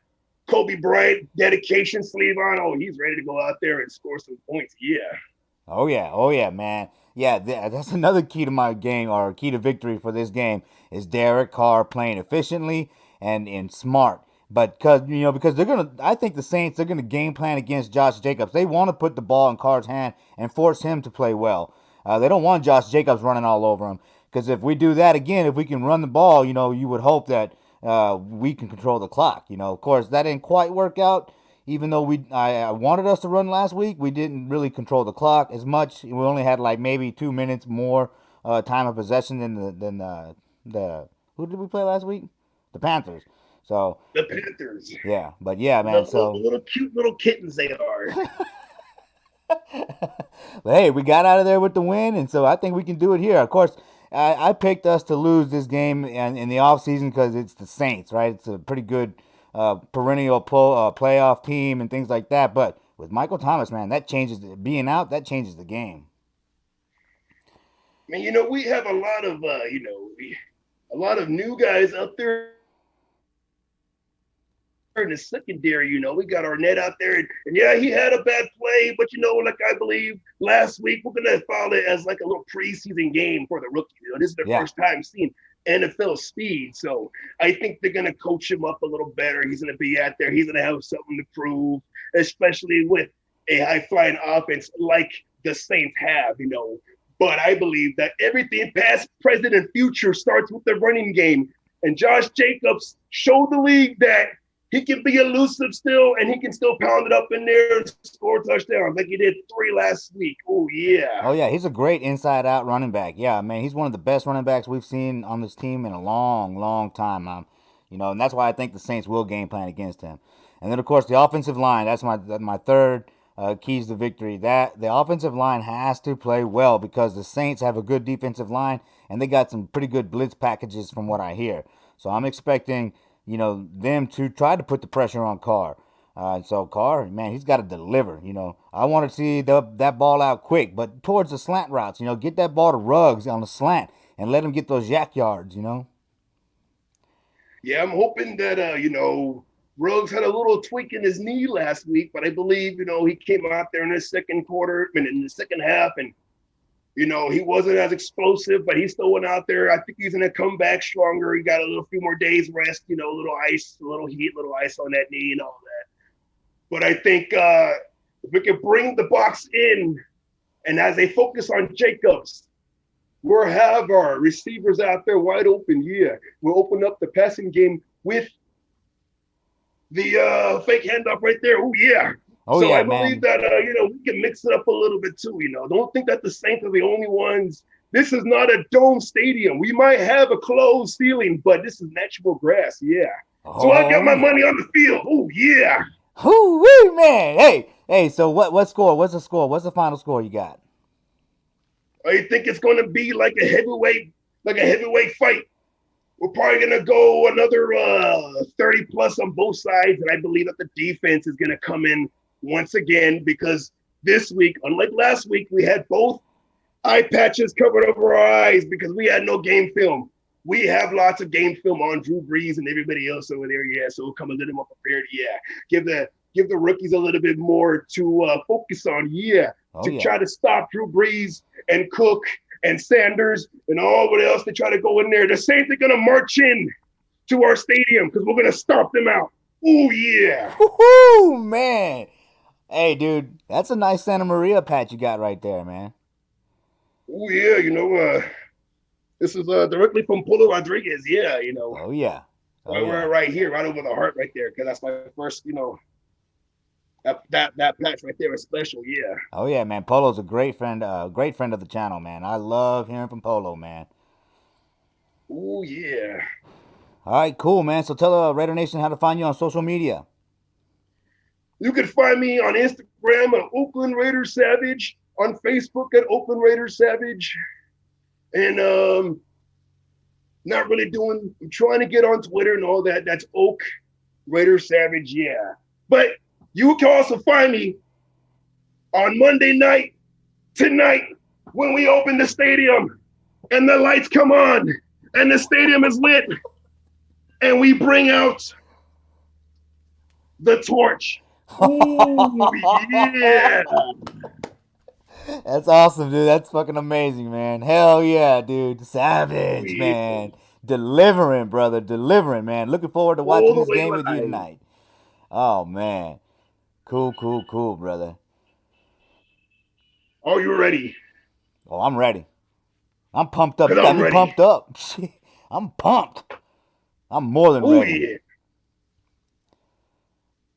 Kobe Bryant dedication sleeve on. Oh, he's ready to go out there and score some points. Yeah. Oh, yeah, man. Yeah, that's another key to my game, or key to victory for this game, is Derek Carr playing efficiently and smart. But because I think the Saints, they're gonna game plan against Josh Jacobs. They want to put the ball in Carr's hand and force him to play well. They don't want Josh Jacobs running all over him. Because if we do that again, if we can run the ball, you would hope that we can control the clock. Of course, that didn't quite work out. Even though I wanted us to run last week, we didn't really control the clock as much. We only had like maybe 2 minutes more time of possession than the who did we play last week? The Panthers. So the Panthers. Yeah, but yeah, man. The little cute little kittens they are. But hey, we got out of there with the win, and so I think we can do it here. Of course, I picked us to lose this game in the offseason because it's the Saints, right? It's a pretty good perennial playoff team and things like that. But with Michael Thomas, man, that changes being out. That changes the game. I mean, we have a lot of a lot of new guys out there in the secondary. We got Arnett out there, and yeah, he had a bad play, but like I believe last week, we're gonna follow it as like a little preseason game for the rookie. This is their first time seeing NFL speed, so I think they're gonna coach him up a little better. He's gonna be out there. He's gonna have something to prove, especially with a high-flying offense like the Saints have. But I believe that everything past, present, and future starts with the running game, and Josh Jacobs showed the league that he can be elusive still, and he can still pound it up in there and score touchdowns like he did 3 last week. Oh, yeah. Oh, yeah, he's a great inside-out running back. Yeah, man, he's one of the best running backs we've seen on this team in a long, long time. And that's why I think the Saints will game plan against him. And then, of course, the offensive line, that's my third keys to victory. That the offensive line has to play well because the Saints have a good defensive line, and they got some pretty good blitz packages from what I hear. So I'm expecting them to try to put the pressure on Carr. So Carr, man, he's got to deliver. I want to see that ball out quick, but towards the slant routes, get that ball to Ruggs on the slant and let him get those yak yards, Yeah, I'm hoping that, Ruggs had a little tweak in his knee last week, but I believe, he came out there in the second quarter and in the second half, and he wasn't as explosive, but he still went out there. I think he's going to come back stronger. He got a few more days rest, a little ice, a little heat, a little ice on that knee and all that. But I think if we can bring the box in, and as they focus on Jacobs, we'll have our receivers out there wide open. Yeah, we'll open up the passing game with the fake handoff right there. Oh, yeah. Oh, so yeah, I believe that, we can mix it up a little bit too, Don't think that the Saints are the only ones. This is not a dome stadium. We might have a closed ceiling, but this is natural grass, yeah. So I got my money on the field. Oh, yeah. Whoo, man. Hey, so what score? What's the score? What's the final score you got? I think it's going to be like a heavyweight fight. We're probably going to go another 30-plus on both sides, and I believe that the defense is going to come in once again because this week, unlike last week, we had both eye patches covered over our eyes because we had no game film. We have lots of game film on Drew Brees and everybody else over there, yeah, so we'll come a little more prepared, yeah. Give the rookies a little bit more to focus on, try to stop Drew Brees and Cook and Sanders and all what else they try to go in there. The Saints are going to march in to our stadium because we're going to stomp them out. Oh, yeah. Woohoo, man. Hey, dude, that's a nice Santa Maria patch you got right there, man. Oh, yeah, this is directly from Polo Rodriguez, yeah, Oh, yeah. We're right here, right over the heart right there because that's my first, that patch right there is special, yeah. Oh, yeah, man. Polo's a great friend of the channel, man. I love hearing from Polo, man. Oh, yeah. All right, cool, man. So tell Raider Nation how to find you on social media. You can find me on Instagram at Oakland Raiders Savage. on Facebook at Oakland Raiders Savage. And not really doing, I'm trying to get on Twitter and all that. That's Oak Raider Savage, yeah. But you can also find me on Monday night, tonight, when we open the stadium and the lights come on and the stadium is lit and we bring out the torch. Ooh, yeah. That's awesome, dude. That's fucking amazing, man. Hell yeah, dude. Ooh, Savage, yeah. man. Delivering, brother. Delivering, man. Looking forward to All watching the this way game with you live. tonight. Oh, man. Cool, brother. Are you ready? Oh, I'm ready. I'm pumped up. You Because got I'm me ready. pumped up. I'm pumped. I'm more than Oh, ready. yeah.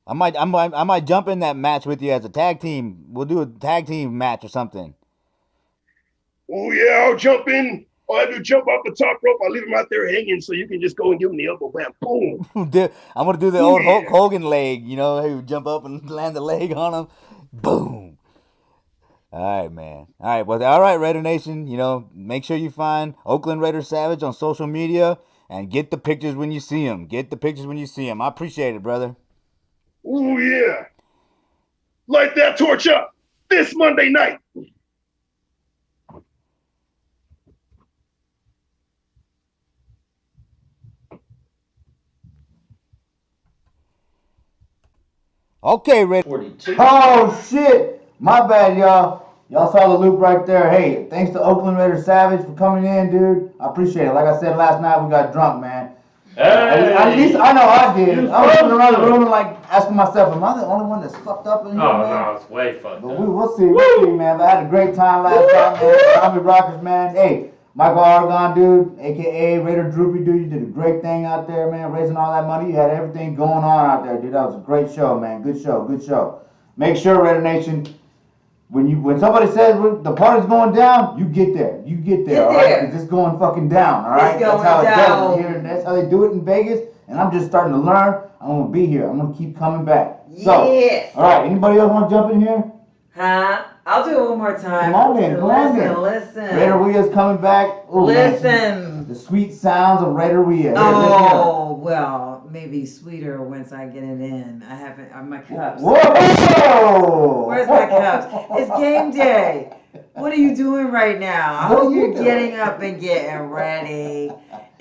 I might jump in that match with you as a tag team. We'll do a tag team match or something. Oh, yeah, I'll jump in. I'll have you jump off the top rope. I'll leave him out there hanging so you can just go and give him the elbow. Bam, boom. I'm gonna do the Oh, old Hulk yeah. Hogan leg. You know, he would jump up and land the leg on him. Boom. All right, man. All right, well, all right, Raider Nation. You know, make sure you find Oakland Raider Savage on social media and get the pictures when you see them. Get the pictures when you see them. I appreciate it, brother. Oh, yeah. Light that torch up this Monday night. Okay, Raider. 42. Oh shit! My bad, y'all. Y'all saw the loop right there. Hey, thanks to Oakland Raider Savage for coming in, dude. I appreciate it. Like I said last night, we got drunk, man. At least I know I did. I was looking around the room and like asking myself, am I the only one that's fucked up in here, Oh, man? no, it's way fucked But up. we'll see, man. But I had a great time last night, man. Tommy Rockers, man. Hey, Michael Aragon, dude, aka Raider Droopy, dude. You did a great thing out there, man. Raising all that money. You had everything going on out there, dude. That was a great show, man. Good show. Make sure, Raider Nation, when somebody says the party's going down, you get there. Get All right? there. Because it's going fucking down, all right? It's going That's how it down. does it here. And that's how they do it in Vegas. And I'm just starting to learn. I'm going to be here. I'm going to keep coming back. So, Yes. all right. Anybody else want to jump in here? Huh? I'll do it one more time. Come on then. Listen. Raider Wia's coming back. Ooh, man, Listen. the sweet sounds of Raider Wia. Here, Oh, well, maybe sweeter once I get it in. I haven't, my cups. Whoa! Where's my cups? It's game day. What are you doing right now? I What hope are you you're doing? getting up and getting ready.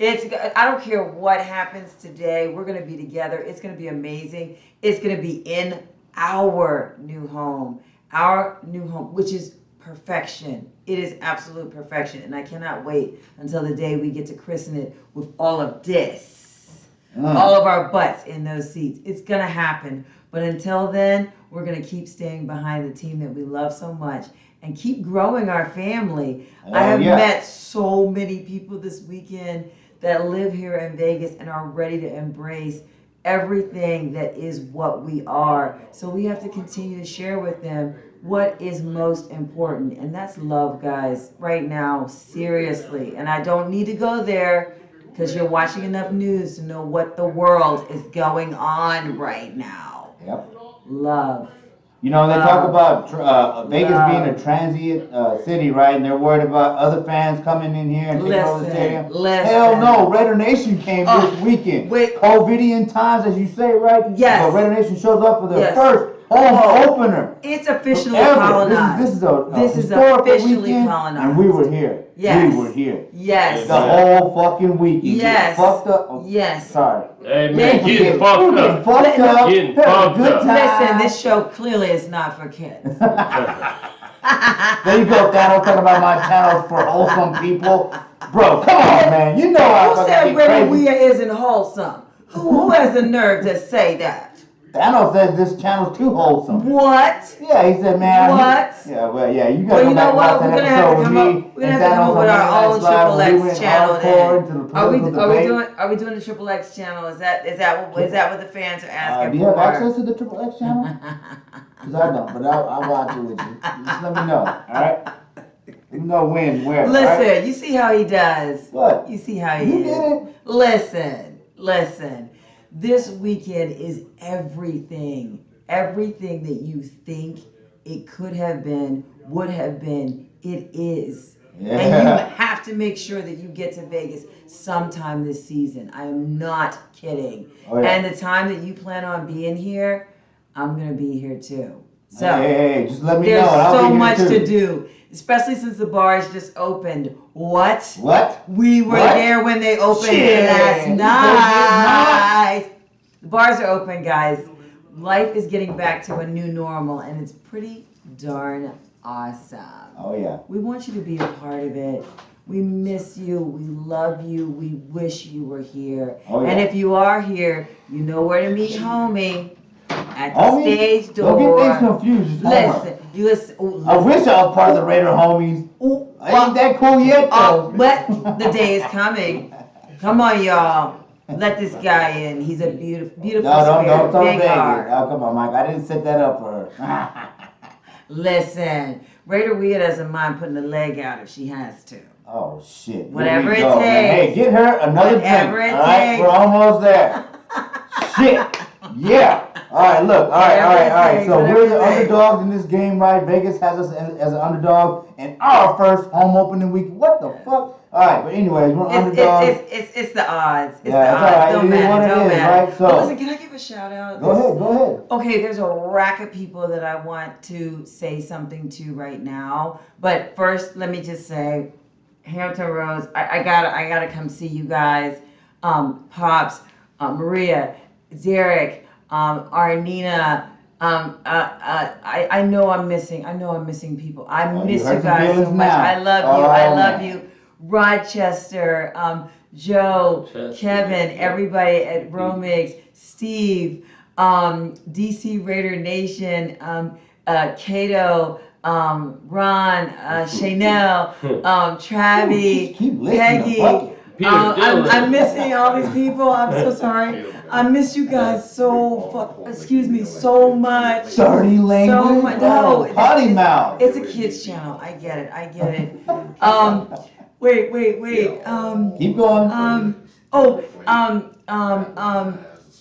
I don't care what happens today. We're going to be together. It's going to be amazing. It's going to be in our new home. Our new home, which is perfection. It is absolute perfection. And I cannot wait until the day we get to christen it with all of this. All of our butts in those seats. It's going to happen. But until then, we're going to keep staying behind the team that we love so much and keep growing our family. I have met so many people this weekend that live here in Vegas and are ready to embrace everything that is what we are. So we have to continue to share with them what is most important. And that's love, guys, right now, seriously. And I don't need to go there because you're watching enough news to know what the world is going on right now. Yep. Love. You know, they talk about Vegas being a transient city, right? And they're worried about other fans coming in here and taking over the stadium. Hell no, Raider Nation came this weekend. COVIDian times, as you say, right? Yes. But Raider Nation shows up for their first home opener. It's officially ever. colonized. This is a historical officially weekend, colonized. And we were here. Yes. We were here. Yes. The whole fucking weekend. Yes. Fucked up. Oh, yes. Sorry. Hey, man, getting fucked up. Getting fucked up. Listen, this show clearly is not for kids. There you go, Thanos, talking about my channels for wholesome people. Bro, come on, man. You know I Who fucking said get Raider crazy. Wia isn't wholesome? Who has the nerve to say that? Thanos said this channel's too wholesome. What? Yeah, he said, man. What? You gotta go back and watch that episode with me. We're gonna have to come up with our own Triple X channel then. Are we doing the Triple X channel? Is that what the fans are asking for? Do you have access to the Triple X channel? Because I don't, but I'll watch it with you. Just let me know, all right? Let me know when and where. Listen, right? you see how he does. What? You see how he You is. get it? Listen. This weekend is everything that you think it could have been would have been, it is. Yeah. And you have to make sure that you get to Vegas sometime this season. I am not kidding. Oh, yeah. And the time that you plan on being here, I'm going to be here too. So Hey, just let me know. there's and I'll so be here much too. to do, especially since the bars just opened. What? What? We were What? there when they opened Shit. last You night. The bars are open, guys. Life is getting back to a new normal, and it's pretty darn awesome. Oh, yeah. We want you to be a part of it. We miss you. We love you. We wish you were here. Oh, yeah. And if you are here, you know where to meet homie at the Homie? stage door. Don't get things confused. It's homework. Listen, you listen. Ooh, I wish I was part of the Raider homies. Ooh, I ain't that cool yet, oh, though. but the day is coming. Come on, y'all. Let this guy in. He's a beautiful, beautiful No, spirit. don't Big Vegas. heart. Oh, come on, Mike. I didn't set that up for her. Listen, Raider Weir doesn't mind putting a leg out if she has to. Oh, shit. Here Whatever we it go, man. takes. Hey, get her another Whatever drink. it All right, takes. we're almost there. Shit. Yeah. All right, look. All right. So we're the underdogs in this game, right? Vegas has us as an underdog in our first home opening week. What the fuck? All right, but anyways, we're underdogs. It's the odds. It's Yeah, the it's odds. all right. Don't It is matter. what it Don't is, matter. right? So- But listen, can I give a shout out? Go ahead. Okay, there's a rack of people that I want to say something to right now. But first, let me just say, Hampton Roads, I gotta come see you guys. Pops, Maria, Derek, Arnina. I know I'm missing people. I Oh, miss you hurt you some guys so feelings much. now. I love you. Oh, I love man. you. Rochester, Joe, Rochester. Kevin, everybody at Romix, Steve, DC Raider Nation, Cato, Ron, Chanel, Travi, Keep listening to Peggy. Bucket. I'm missing all these people. I'm so sorry. I miss you guys so much. Dirty language. So much. No, Potty mouth. it's a kids channel. I get it. Wait. Keep going.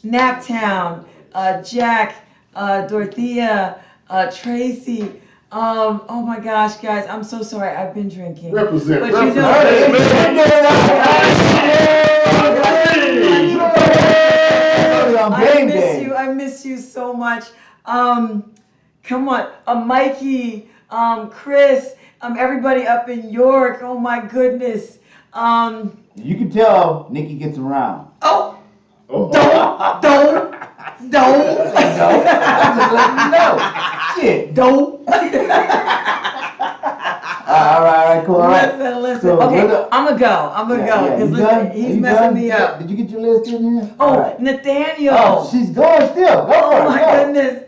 Naptown, Jack, Dorothea, Tracy. Oh my gosh, guys, I'm so sorry. I've been drinking. Represent. But you know, I miss you so much. Come on, Mikey, Chris, everybody up in York. Oh my goodness. You can tell Nikki gets around. Oh, Oh, don't. I'm just letting you know. Shit. Don't. All right, cool. All right. Listen. So Okay, we're the- I'm gonna go because You listen, done? he's You messing done? me up. Did you get your list in here? Oh, All right. Nathaniel. Oh, she's going still. Go for Oh it. my Go. goodness.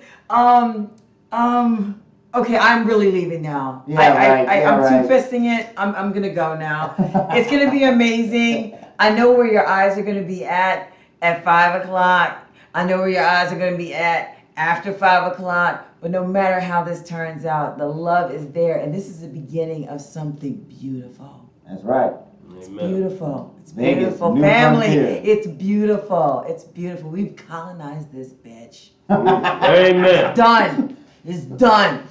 Okay, I'm really leaving now. Yeah, I'm right. two-fisting it. I'm gonna go now. It's gonna be amazing. I know where your eyes are gonna be at 5 o'clock. I know where your eyes are gonna be at after 5 o'clock. But no matter how this turns out, the love is there, and this is the beginning of something beautiful. That's right. It's beautiful. It's Vegas, beautiful. new Family, frontier. it's beautiful. It's beautiful. We've colonized this bitch. Amen. Done. It's done.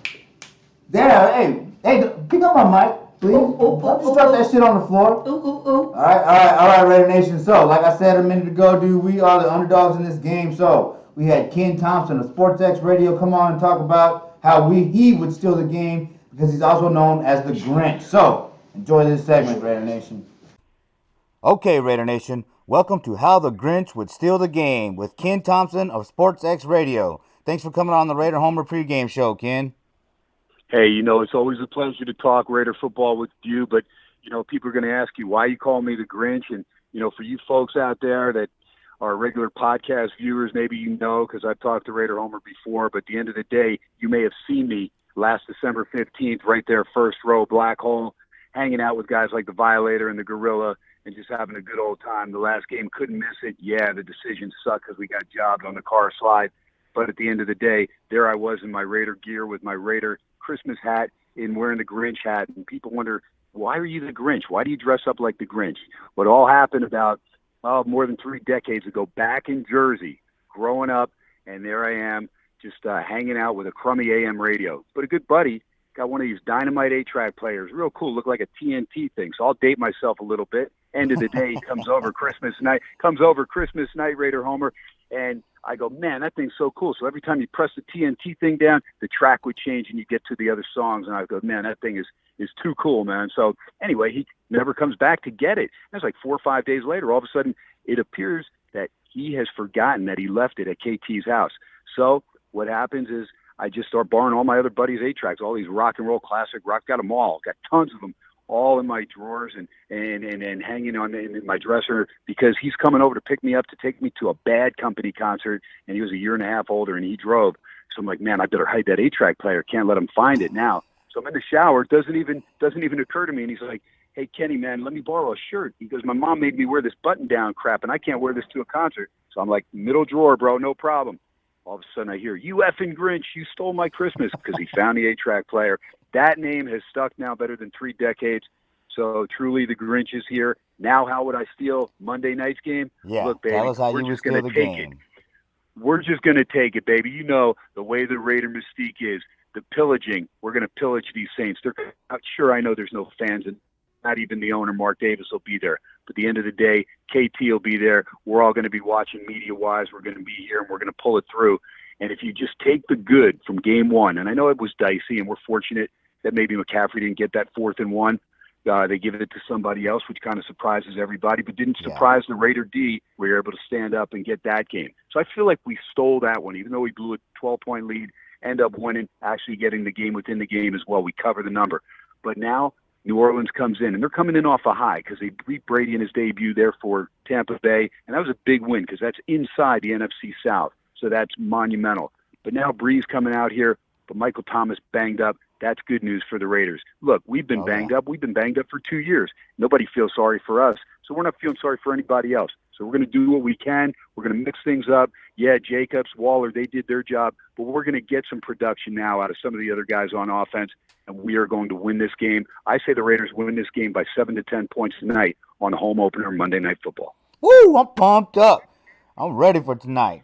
There, hey, pick up my mic, please. Don't just drop that shit on the floor. Ooh. All right, Raider Nation. So, like I said a minute ago, dude, we are the underdogs in this game. So, we had Ken Thompson of SportsX Radio come on and talk about how he would steal the game because he's also known as the Grinch. So, enjoy this segment, Raider Nation. Okay, Raider Nation, welcome to How the Grinch Would Steal the Game with Ken Thompson of SportsX Radio. Thanks for coming on the Raider Homer pregame show, Ken. Hey, it's always a pleasure to talk Raider football with you, but, people are going to ask you why you call me the Grinch. And, for you folks out there that are regular podcast viewers, maybe because I've talked to Raider Homer before, but at the end of the day, you may have seen me last December 15th right there, first row, Black Hole, hanging out with guys like the Violator and the Gorilla and just having a good old time. The last game, couldn't miss it. Yeah, the decision sucked because we got jobbed on the car slide. But at the end of the day, there I was in my Raider gear with my Raider Christmas hat and wearing the Grinch hat. And people wonder, why are you the Grinch? Why do you dress up like the Grinch? What all happened about more than 3 decades ago back in Jersey, growing up, and there I am just hanging out with a crummy AM radio. But a good buddy got one of these dynamite 8-track players, real cool, look like a TNT thing. So I'll date myself a little bit. End of the day, he comes over Christmas night, Raider Homer, and I go, man, that thing's so cool. So every time you press the TNT thing down, the track would change and you get to the other songs. And I go, man, that thing is too cool, man. So anyway, he never comes back to get it. And it's like 4 or 5 days later, all of a sudden, it appears that he has forgotten that he left it at KT's house. So what happens is I just start borrowing all my other buddies' 8-tracks, all these rock and roll classic rock, got them all, got tons of them, all in my drawers and hanging on in my dresser, because he's coming over to pick me up to take me to a Bad Company concert, and he was a year and a half older, and he drove. So I'm like, man, I better hide that 8-track player. Can't let him find it now. So I'm in the shower. It doesn't even occur to me. And he's like, hey, Kenny, man, let me borrow a shirt. He goes, my mom made me wear this button-down crap, and I can't wear this to a concert. So I'm like, middle drawer, bro, no problem. All of a sudden I hear, you effing Grinch, you stole my Christmas, because he found the 8-track player. That name has stuck now better than 3 decades. So truly, the Grinch is here. Now, how would I steal Monday night's game? Yeah, look, baby, tell us how we're you would just going steal to the take game. it. We're just going to take it, baby. You know the way the Raider mystique is. The pillaging. We're going to pillage these Saints. They're not sure. I know there's no fans, and not even the owner, Mark Davis, will be there. But at the end of the day, KT will be there. We're all going to be watching media-wise. We're going to be here, and we're going to pull it through. And if you just take the good from game one, and I know it was dicey, and we're fortunate that maybe McCaffrey didn't get that 4th and 1. They give it to somebody else, which kind of surprises everybody, but didn't surprise the Raider D. We were able to stand up and get that game. So I feel like we stole that one, even though we blew a 12-point lead, end up winning, actually getting the game within the game as well. We cover the number. But now New Orleans comes in, and they're coming in off a high because they beat Brady in his debut there for Tampa Bay, and that was a big win because that's inside the NFC South, so that's monumental. But now Breeze coming out here, but Michael Thomas banged up. That's good news for the Raiders. Look, we've been banged up. We've been banged up for 2 years. Nobody feels sorry for us, so we're not feeling sorry for anybody else. So we're going to do what we can. We're going to mix things up. Yeah, Jacobs, Waller, they did their job, but we're going to get some production now out of some of the other guys on offense, and we are going to win this game. I say the Raiders win this game by 7 to 10 points tonight on the home opener Monday Night Football. Woo! I'm pumped up. I'm ready for tonight.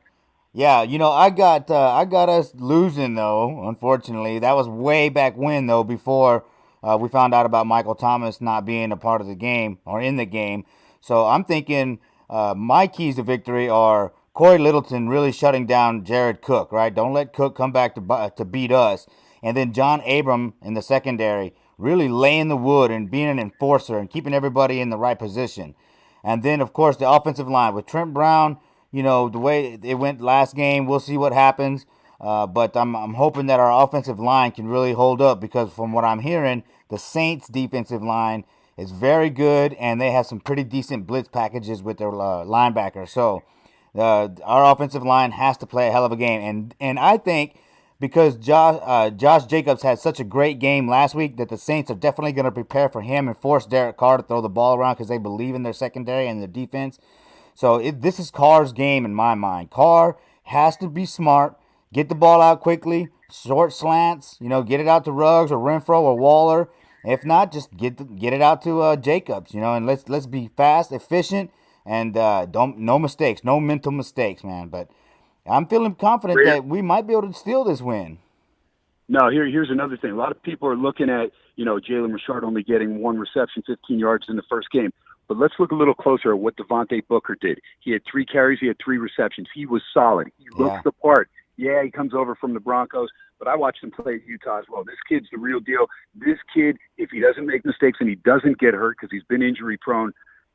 Yeah, you know, I got us losing though. Unfortunately, that was way back when though, before we found out about Michael Thomas not being a part of the game or in the game. So I'm thinking my keys to victory are Corey Littleton really shutting down Jared Cook. Right, don't let Cook come back to beat us, and then John Abram in the secondary really laying the wood and being an enforcer and keeping everybody in the right position. And then of course the offensive line with Trent Brown. You know, the way it went last game, we'll see what happens. But I'm hoping that our offensive line can really hold up, because from what I'm hearing, the Saints' defensive line is very good, and they have some pretty decent blitz packages with their linebackers. So our offensive line has to play a hell of a game. And I think because Josh Jacobs had such a great game last week that the Saints are definitely going to prepare for him and force Derek Carr to throw the ball around because they believe in their secondary and their defense. So this is Carr's game in my mind. Carr has to be smart, get the ball out quickly, short slants, you know, get it out to Ruggs or Renfro or Waller. If not, just get it out to Jacobs, you know, and let's be fast, efficient, and no mistakes, no mental mistakes, man. But I'm feeling confident that we might be able to steal this win. No, here's another thing. A lot of people are looking at, you know, Jalen Richard only getting 1 reception, 15 yards in the first game. But let's look a little closer at what Devontae Booker did. He had 3 carries. He had 3 receptions. He was solid. He looks the part. Yeah, he comes over from the Broncos, but I watched him play at Utah as well. This kid's the real deal. This kid, if he doesn't make mistakes and he doesn't get hurt because he's been injury prone,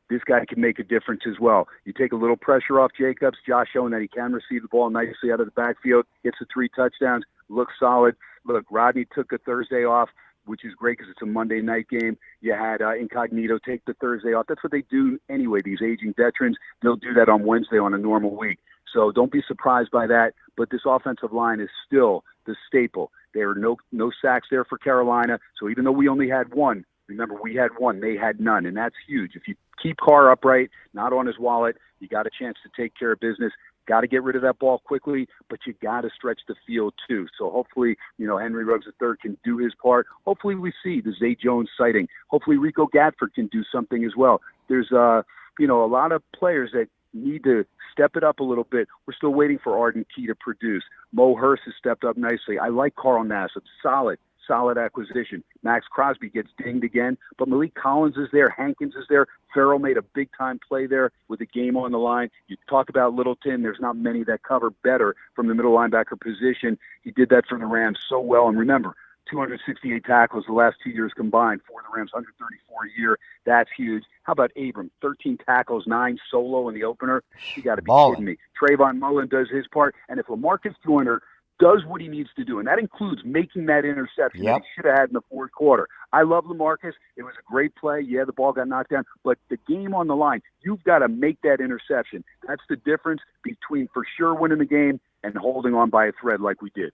this guy can make a difference as well. You take a little pressure off Jacobs. Josh showing that he can receive the ball nicely out of the backfield, gets the 3 touchdowns, looks solid. Look, Rodney took a Thursday off, which is great because it's a Monday night game. You had Incognito take the Thursday off. That's what they do anyway, these aging veterans. They'll do that on Wednesday on a normal week. So don't be surprised by that. But this offensive line is still the staple. There are no sacks there for Carolina. So even though we only had 1, remember, we had 1, they had none, and that's huge. If you keep Carr upright, not on his wallet, you got a chance to take care of business. Got to get rid of that ball quickly, but you got to stretch the field too. So hopefully, you know, Henry Ruggs III can do his part. Hopefully we see the Zay Jones sighting. Hopefully Rico Gatford can do something as well. There's, you know, a lot of players that need to step it up a little bit. We're still waiting for Arden Key to produce. Mo Hurst has stepped up nicely. I like Carl Nassib. Solid solid acquisition. Max Crosby gets dinged again, but Malik Collins is there. Hankins is there. Farrell made a big-time play there with the game on the line. You talk about Littleton. There's not many that cover better from the middle linebacker position. He did that for the Rams so well. And remember, 268 tackles the last 2 years combined for the Rams, 134 a year. That's huge. How about Abram? 13 tackles, 9 solo in the opener. You got to be kidding me. Trayvon Mullen does his part. And if Lamarcus Joyner does what he needs to do, and that includes making that interception that he should have had in the fourth quarter. I love Lamarcus. It was a great play. Yeah, the ball got knocked down, but the game on the line, you've got to make that interception. That's the difference between for sure winning the game and holding on by a thread like we did.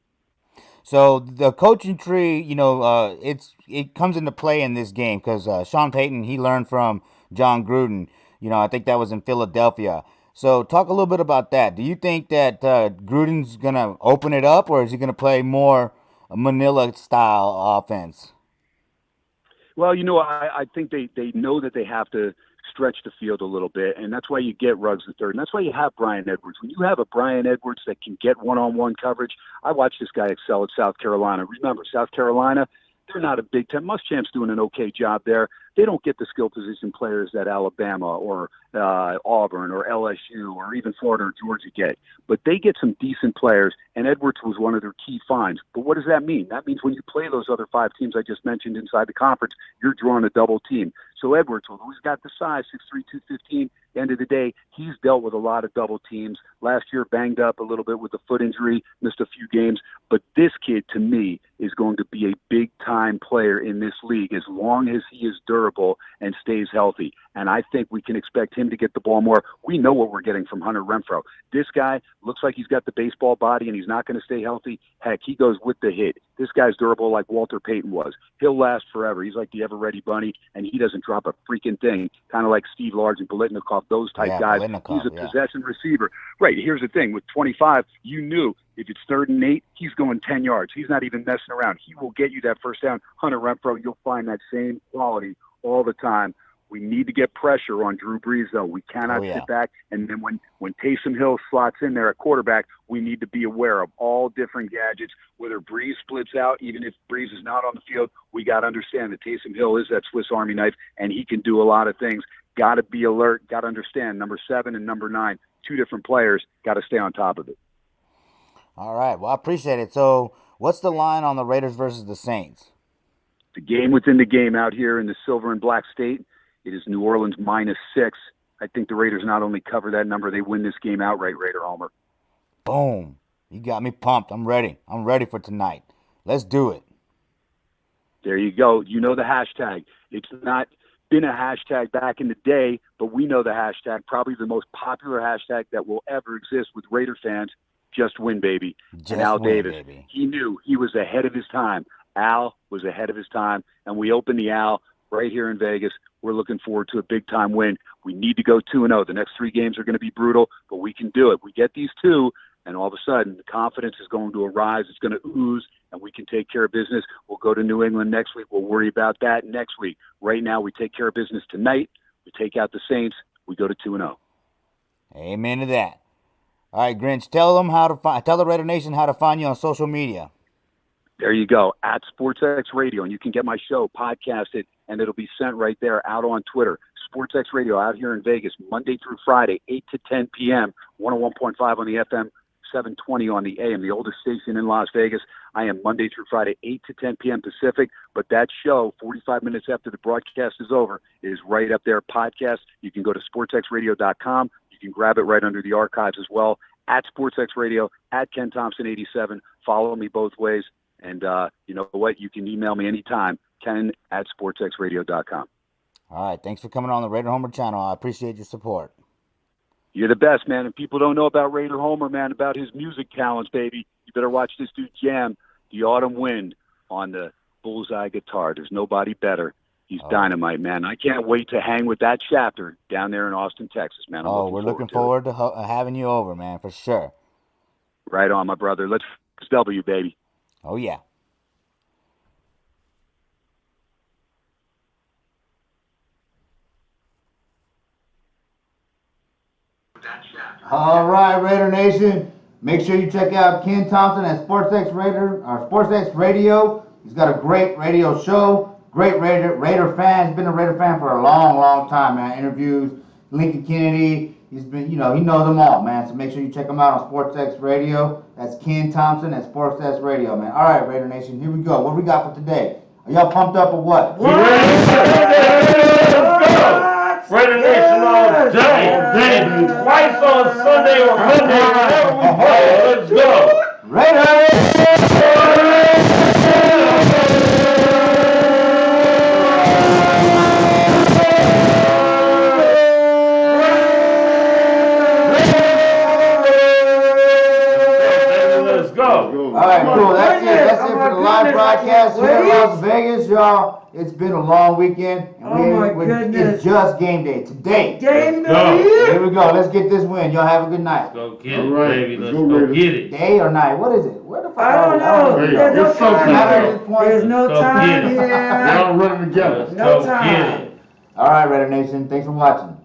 So the coaching tree, it comes into play in this game because Sean Payton, he learned from John Gruden. I think that was in Philadelphia. So talk a little bit about that. Do you think that Gruden's going to open it up, or is he going to play more Manila-style offense? Well, I think they know that they have to stretch the field a little bit, and that's why you get Ruggs the third, and that's why you have Brian Edwards. When you have a Brian Edwards that can get one-on-one coverage, I watched this guy excel at South Carolina. Remember, South Carolina, they're not a Big Ten. Muschamp's doing an okay job there. They don't get the skill position players that Alabama or Auburn or LSU or even Florida or Georgia get. But they get some decent players, and Edwards was one of their key finds. But what does that mean? That means when you play those other 5 teams I just mentioned inside the conference, you're drawing a double team. So Edwards, although he's got the size, 6'3", 215, at the end of the day, he's dealt with a lot of double teams. Last year, banged up a little bit with a foot injury, missed a few games. But this kid, to me, is going to be a big-time player in this league as long as he is durable and stays healthy. And I think we can expect him to get the ball more. We know what we're getting from Hunter Renfrow. This guy looks like he's got the baseball body and he's not going to stay healthy. Heck, he goes with the hit. This guy's durable like Walter Payton was. He'll last forever. He's like the ever-ready bunny, and he doesn't drop a freaking thing, kind of like Steve Large and Biletnikoff, those type guys. He's a possession receiver. Right, here's the thing. With 25, you knew if it's 3rd and 8, he's going 10 yards. He's not even messing around. He will get you that first down. Hunter Renfrow, you'll find that same quality all the time. We need to get pressure on Drew Brees, though. We cannot sit back. And then when Taysom Hill slots in there at quarterback, we need to be aware of all different gadgets, whether Brees splits out, even if Brees is not on the field. We got to understand that Taysom Hill is that Swiss Army knife, and he can do a lot of things. Got to be alert. Got to understand number 7 and number 9, 2 different players. Got to stay on top of it. All right. Well, I appreciate it. So what's the line on the Raiders versus the Saints? The game within the game out here in the silver and black state. It is New Orleans -6. I think the Raiders not only cover that number, they win this game outright, Raider Homer. Boom. You got me pumped. I'm ready. I'm ready for tonight. Let's do it. There you go. You know the hashtag. It's not been a hashtag back in the day, but we know the hashtag, probably the most popular hashtag that will ever exist with Raider fans. Just win, baby. And Al Davis, baby. He knew he was ahead of his time. Al was ahead of his time, and we opened the Al right here in Vegas. We're looking forward to a big-time win. We need to go 2-0. The next 3 games are going to be brutal, but we can do it. We get these 2, and all of a sudden, the confidence is going to arise. It's going to ooze, and we can take care of business. We'll go to New England next week. We'll worry about that next week. Right now, we take care of business tonight. We take out the Saints. We go to 2-0. Amen to that. All right, Grinch, tell the Raider Nation how to find you on social media. There you go, at SportsX Radio, and you can get my show podcasted, and it'll be sent right there out on Twitter. SportsX Radio out here in Vegas, Monday through Friday, 8 to 10 p.m., 101.5 on the FM, 720 on the AM, the oldest station in Las Vegas. I am Monday through Friday, 8 to 10 p.m. Pacific, but that show, 45 minutes after the broadcast is over, is right up there, podcast. You can go to sportsxradio.com. You can grab it right under the archives as well, at SportsX Radio, at Ken Thompson 87. Follow me both ways. And you know what? You can email me anytime, Ken at sportsxradio.com. All right. Thanks for coming on the Raider Homer channel. I appreciate your support. You're the best, man. And people don't know about Raider Homer, man, about his music talents, baby. You better watch this dude jam the Autumn Wind on the bullseye guitar. There's nobody better. He's dynamite, man. I can't wait to hang with that chapter down there in Austin, Texas, man. We're looking forward to having you over, man, for sure. Right on, my brother. Let's W, baby. Oh, yeah. All right, Raider Nation. Make sure you check out Ken Thompson at SportsX Radio, He's got a great radio show, great Raider fan. He's been a Raider fan for a long, long time, man. Interviews, Lincoln Kennedy. He's been, he knows them all, man. So make sure you check him out on SportsX Radio. That's Ken Thompson at SportsX Radio, man. All right, Raider Nation, here we go. What we got for today? Are y'all pumped up or what? Let's go! Raider Nation all day. Twice on Sunday or Monday, whenever we play. Let's go! Raiders! Let's go! All right, cool. That's it. That's it for the live broadcast here in Las Vegas, y'all. It's been a long weekend, and it's just game day today. Game Go. Here we go. Let's get this win. Y'all have a good night. Go get it, All right, baby. let's Let's go, go Raiders. get it. Day or night? What is it? Where the fuck I don't know. Hey, There's no it's something. time. There's no Go time get it. here. Y'all running together. Let's No go time. get it. All right, Raider Nation. Thanks for watching.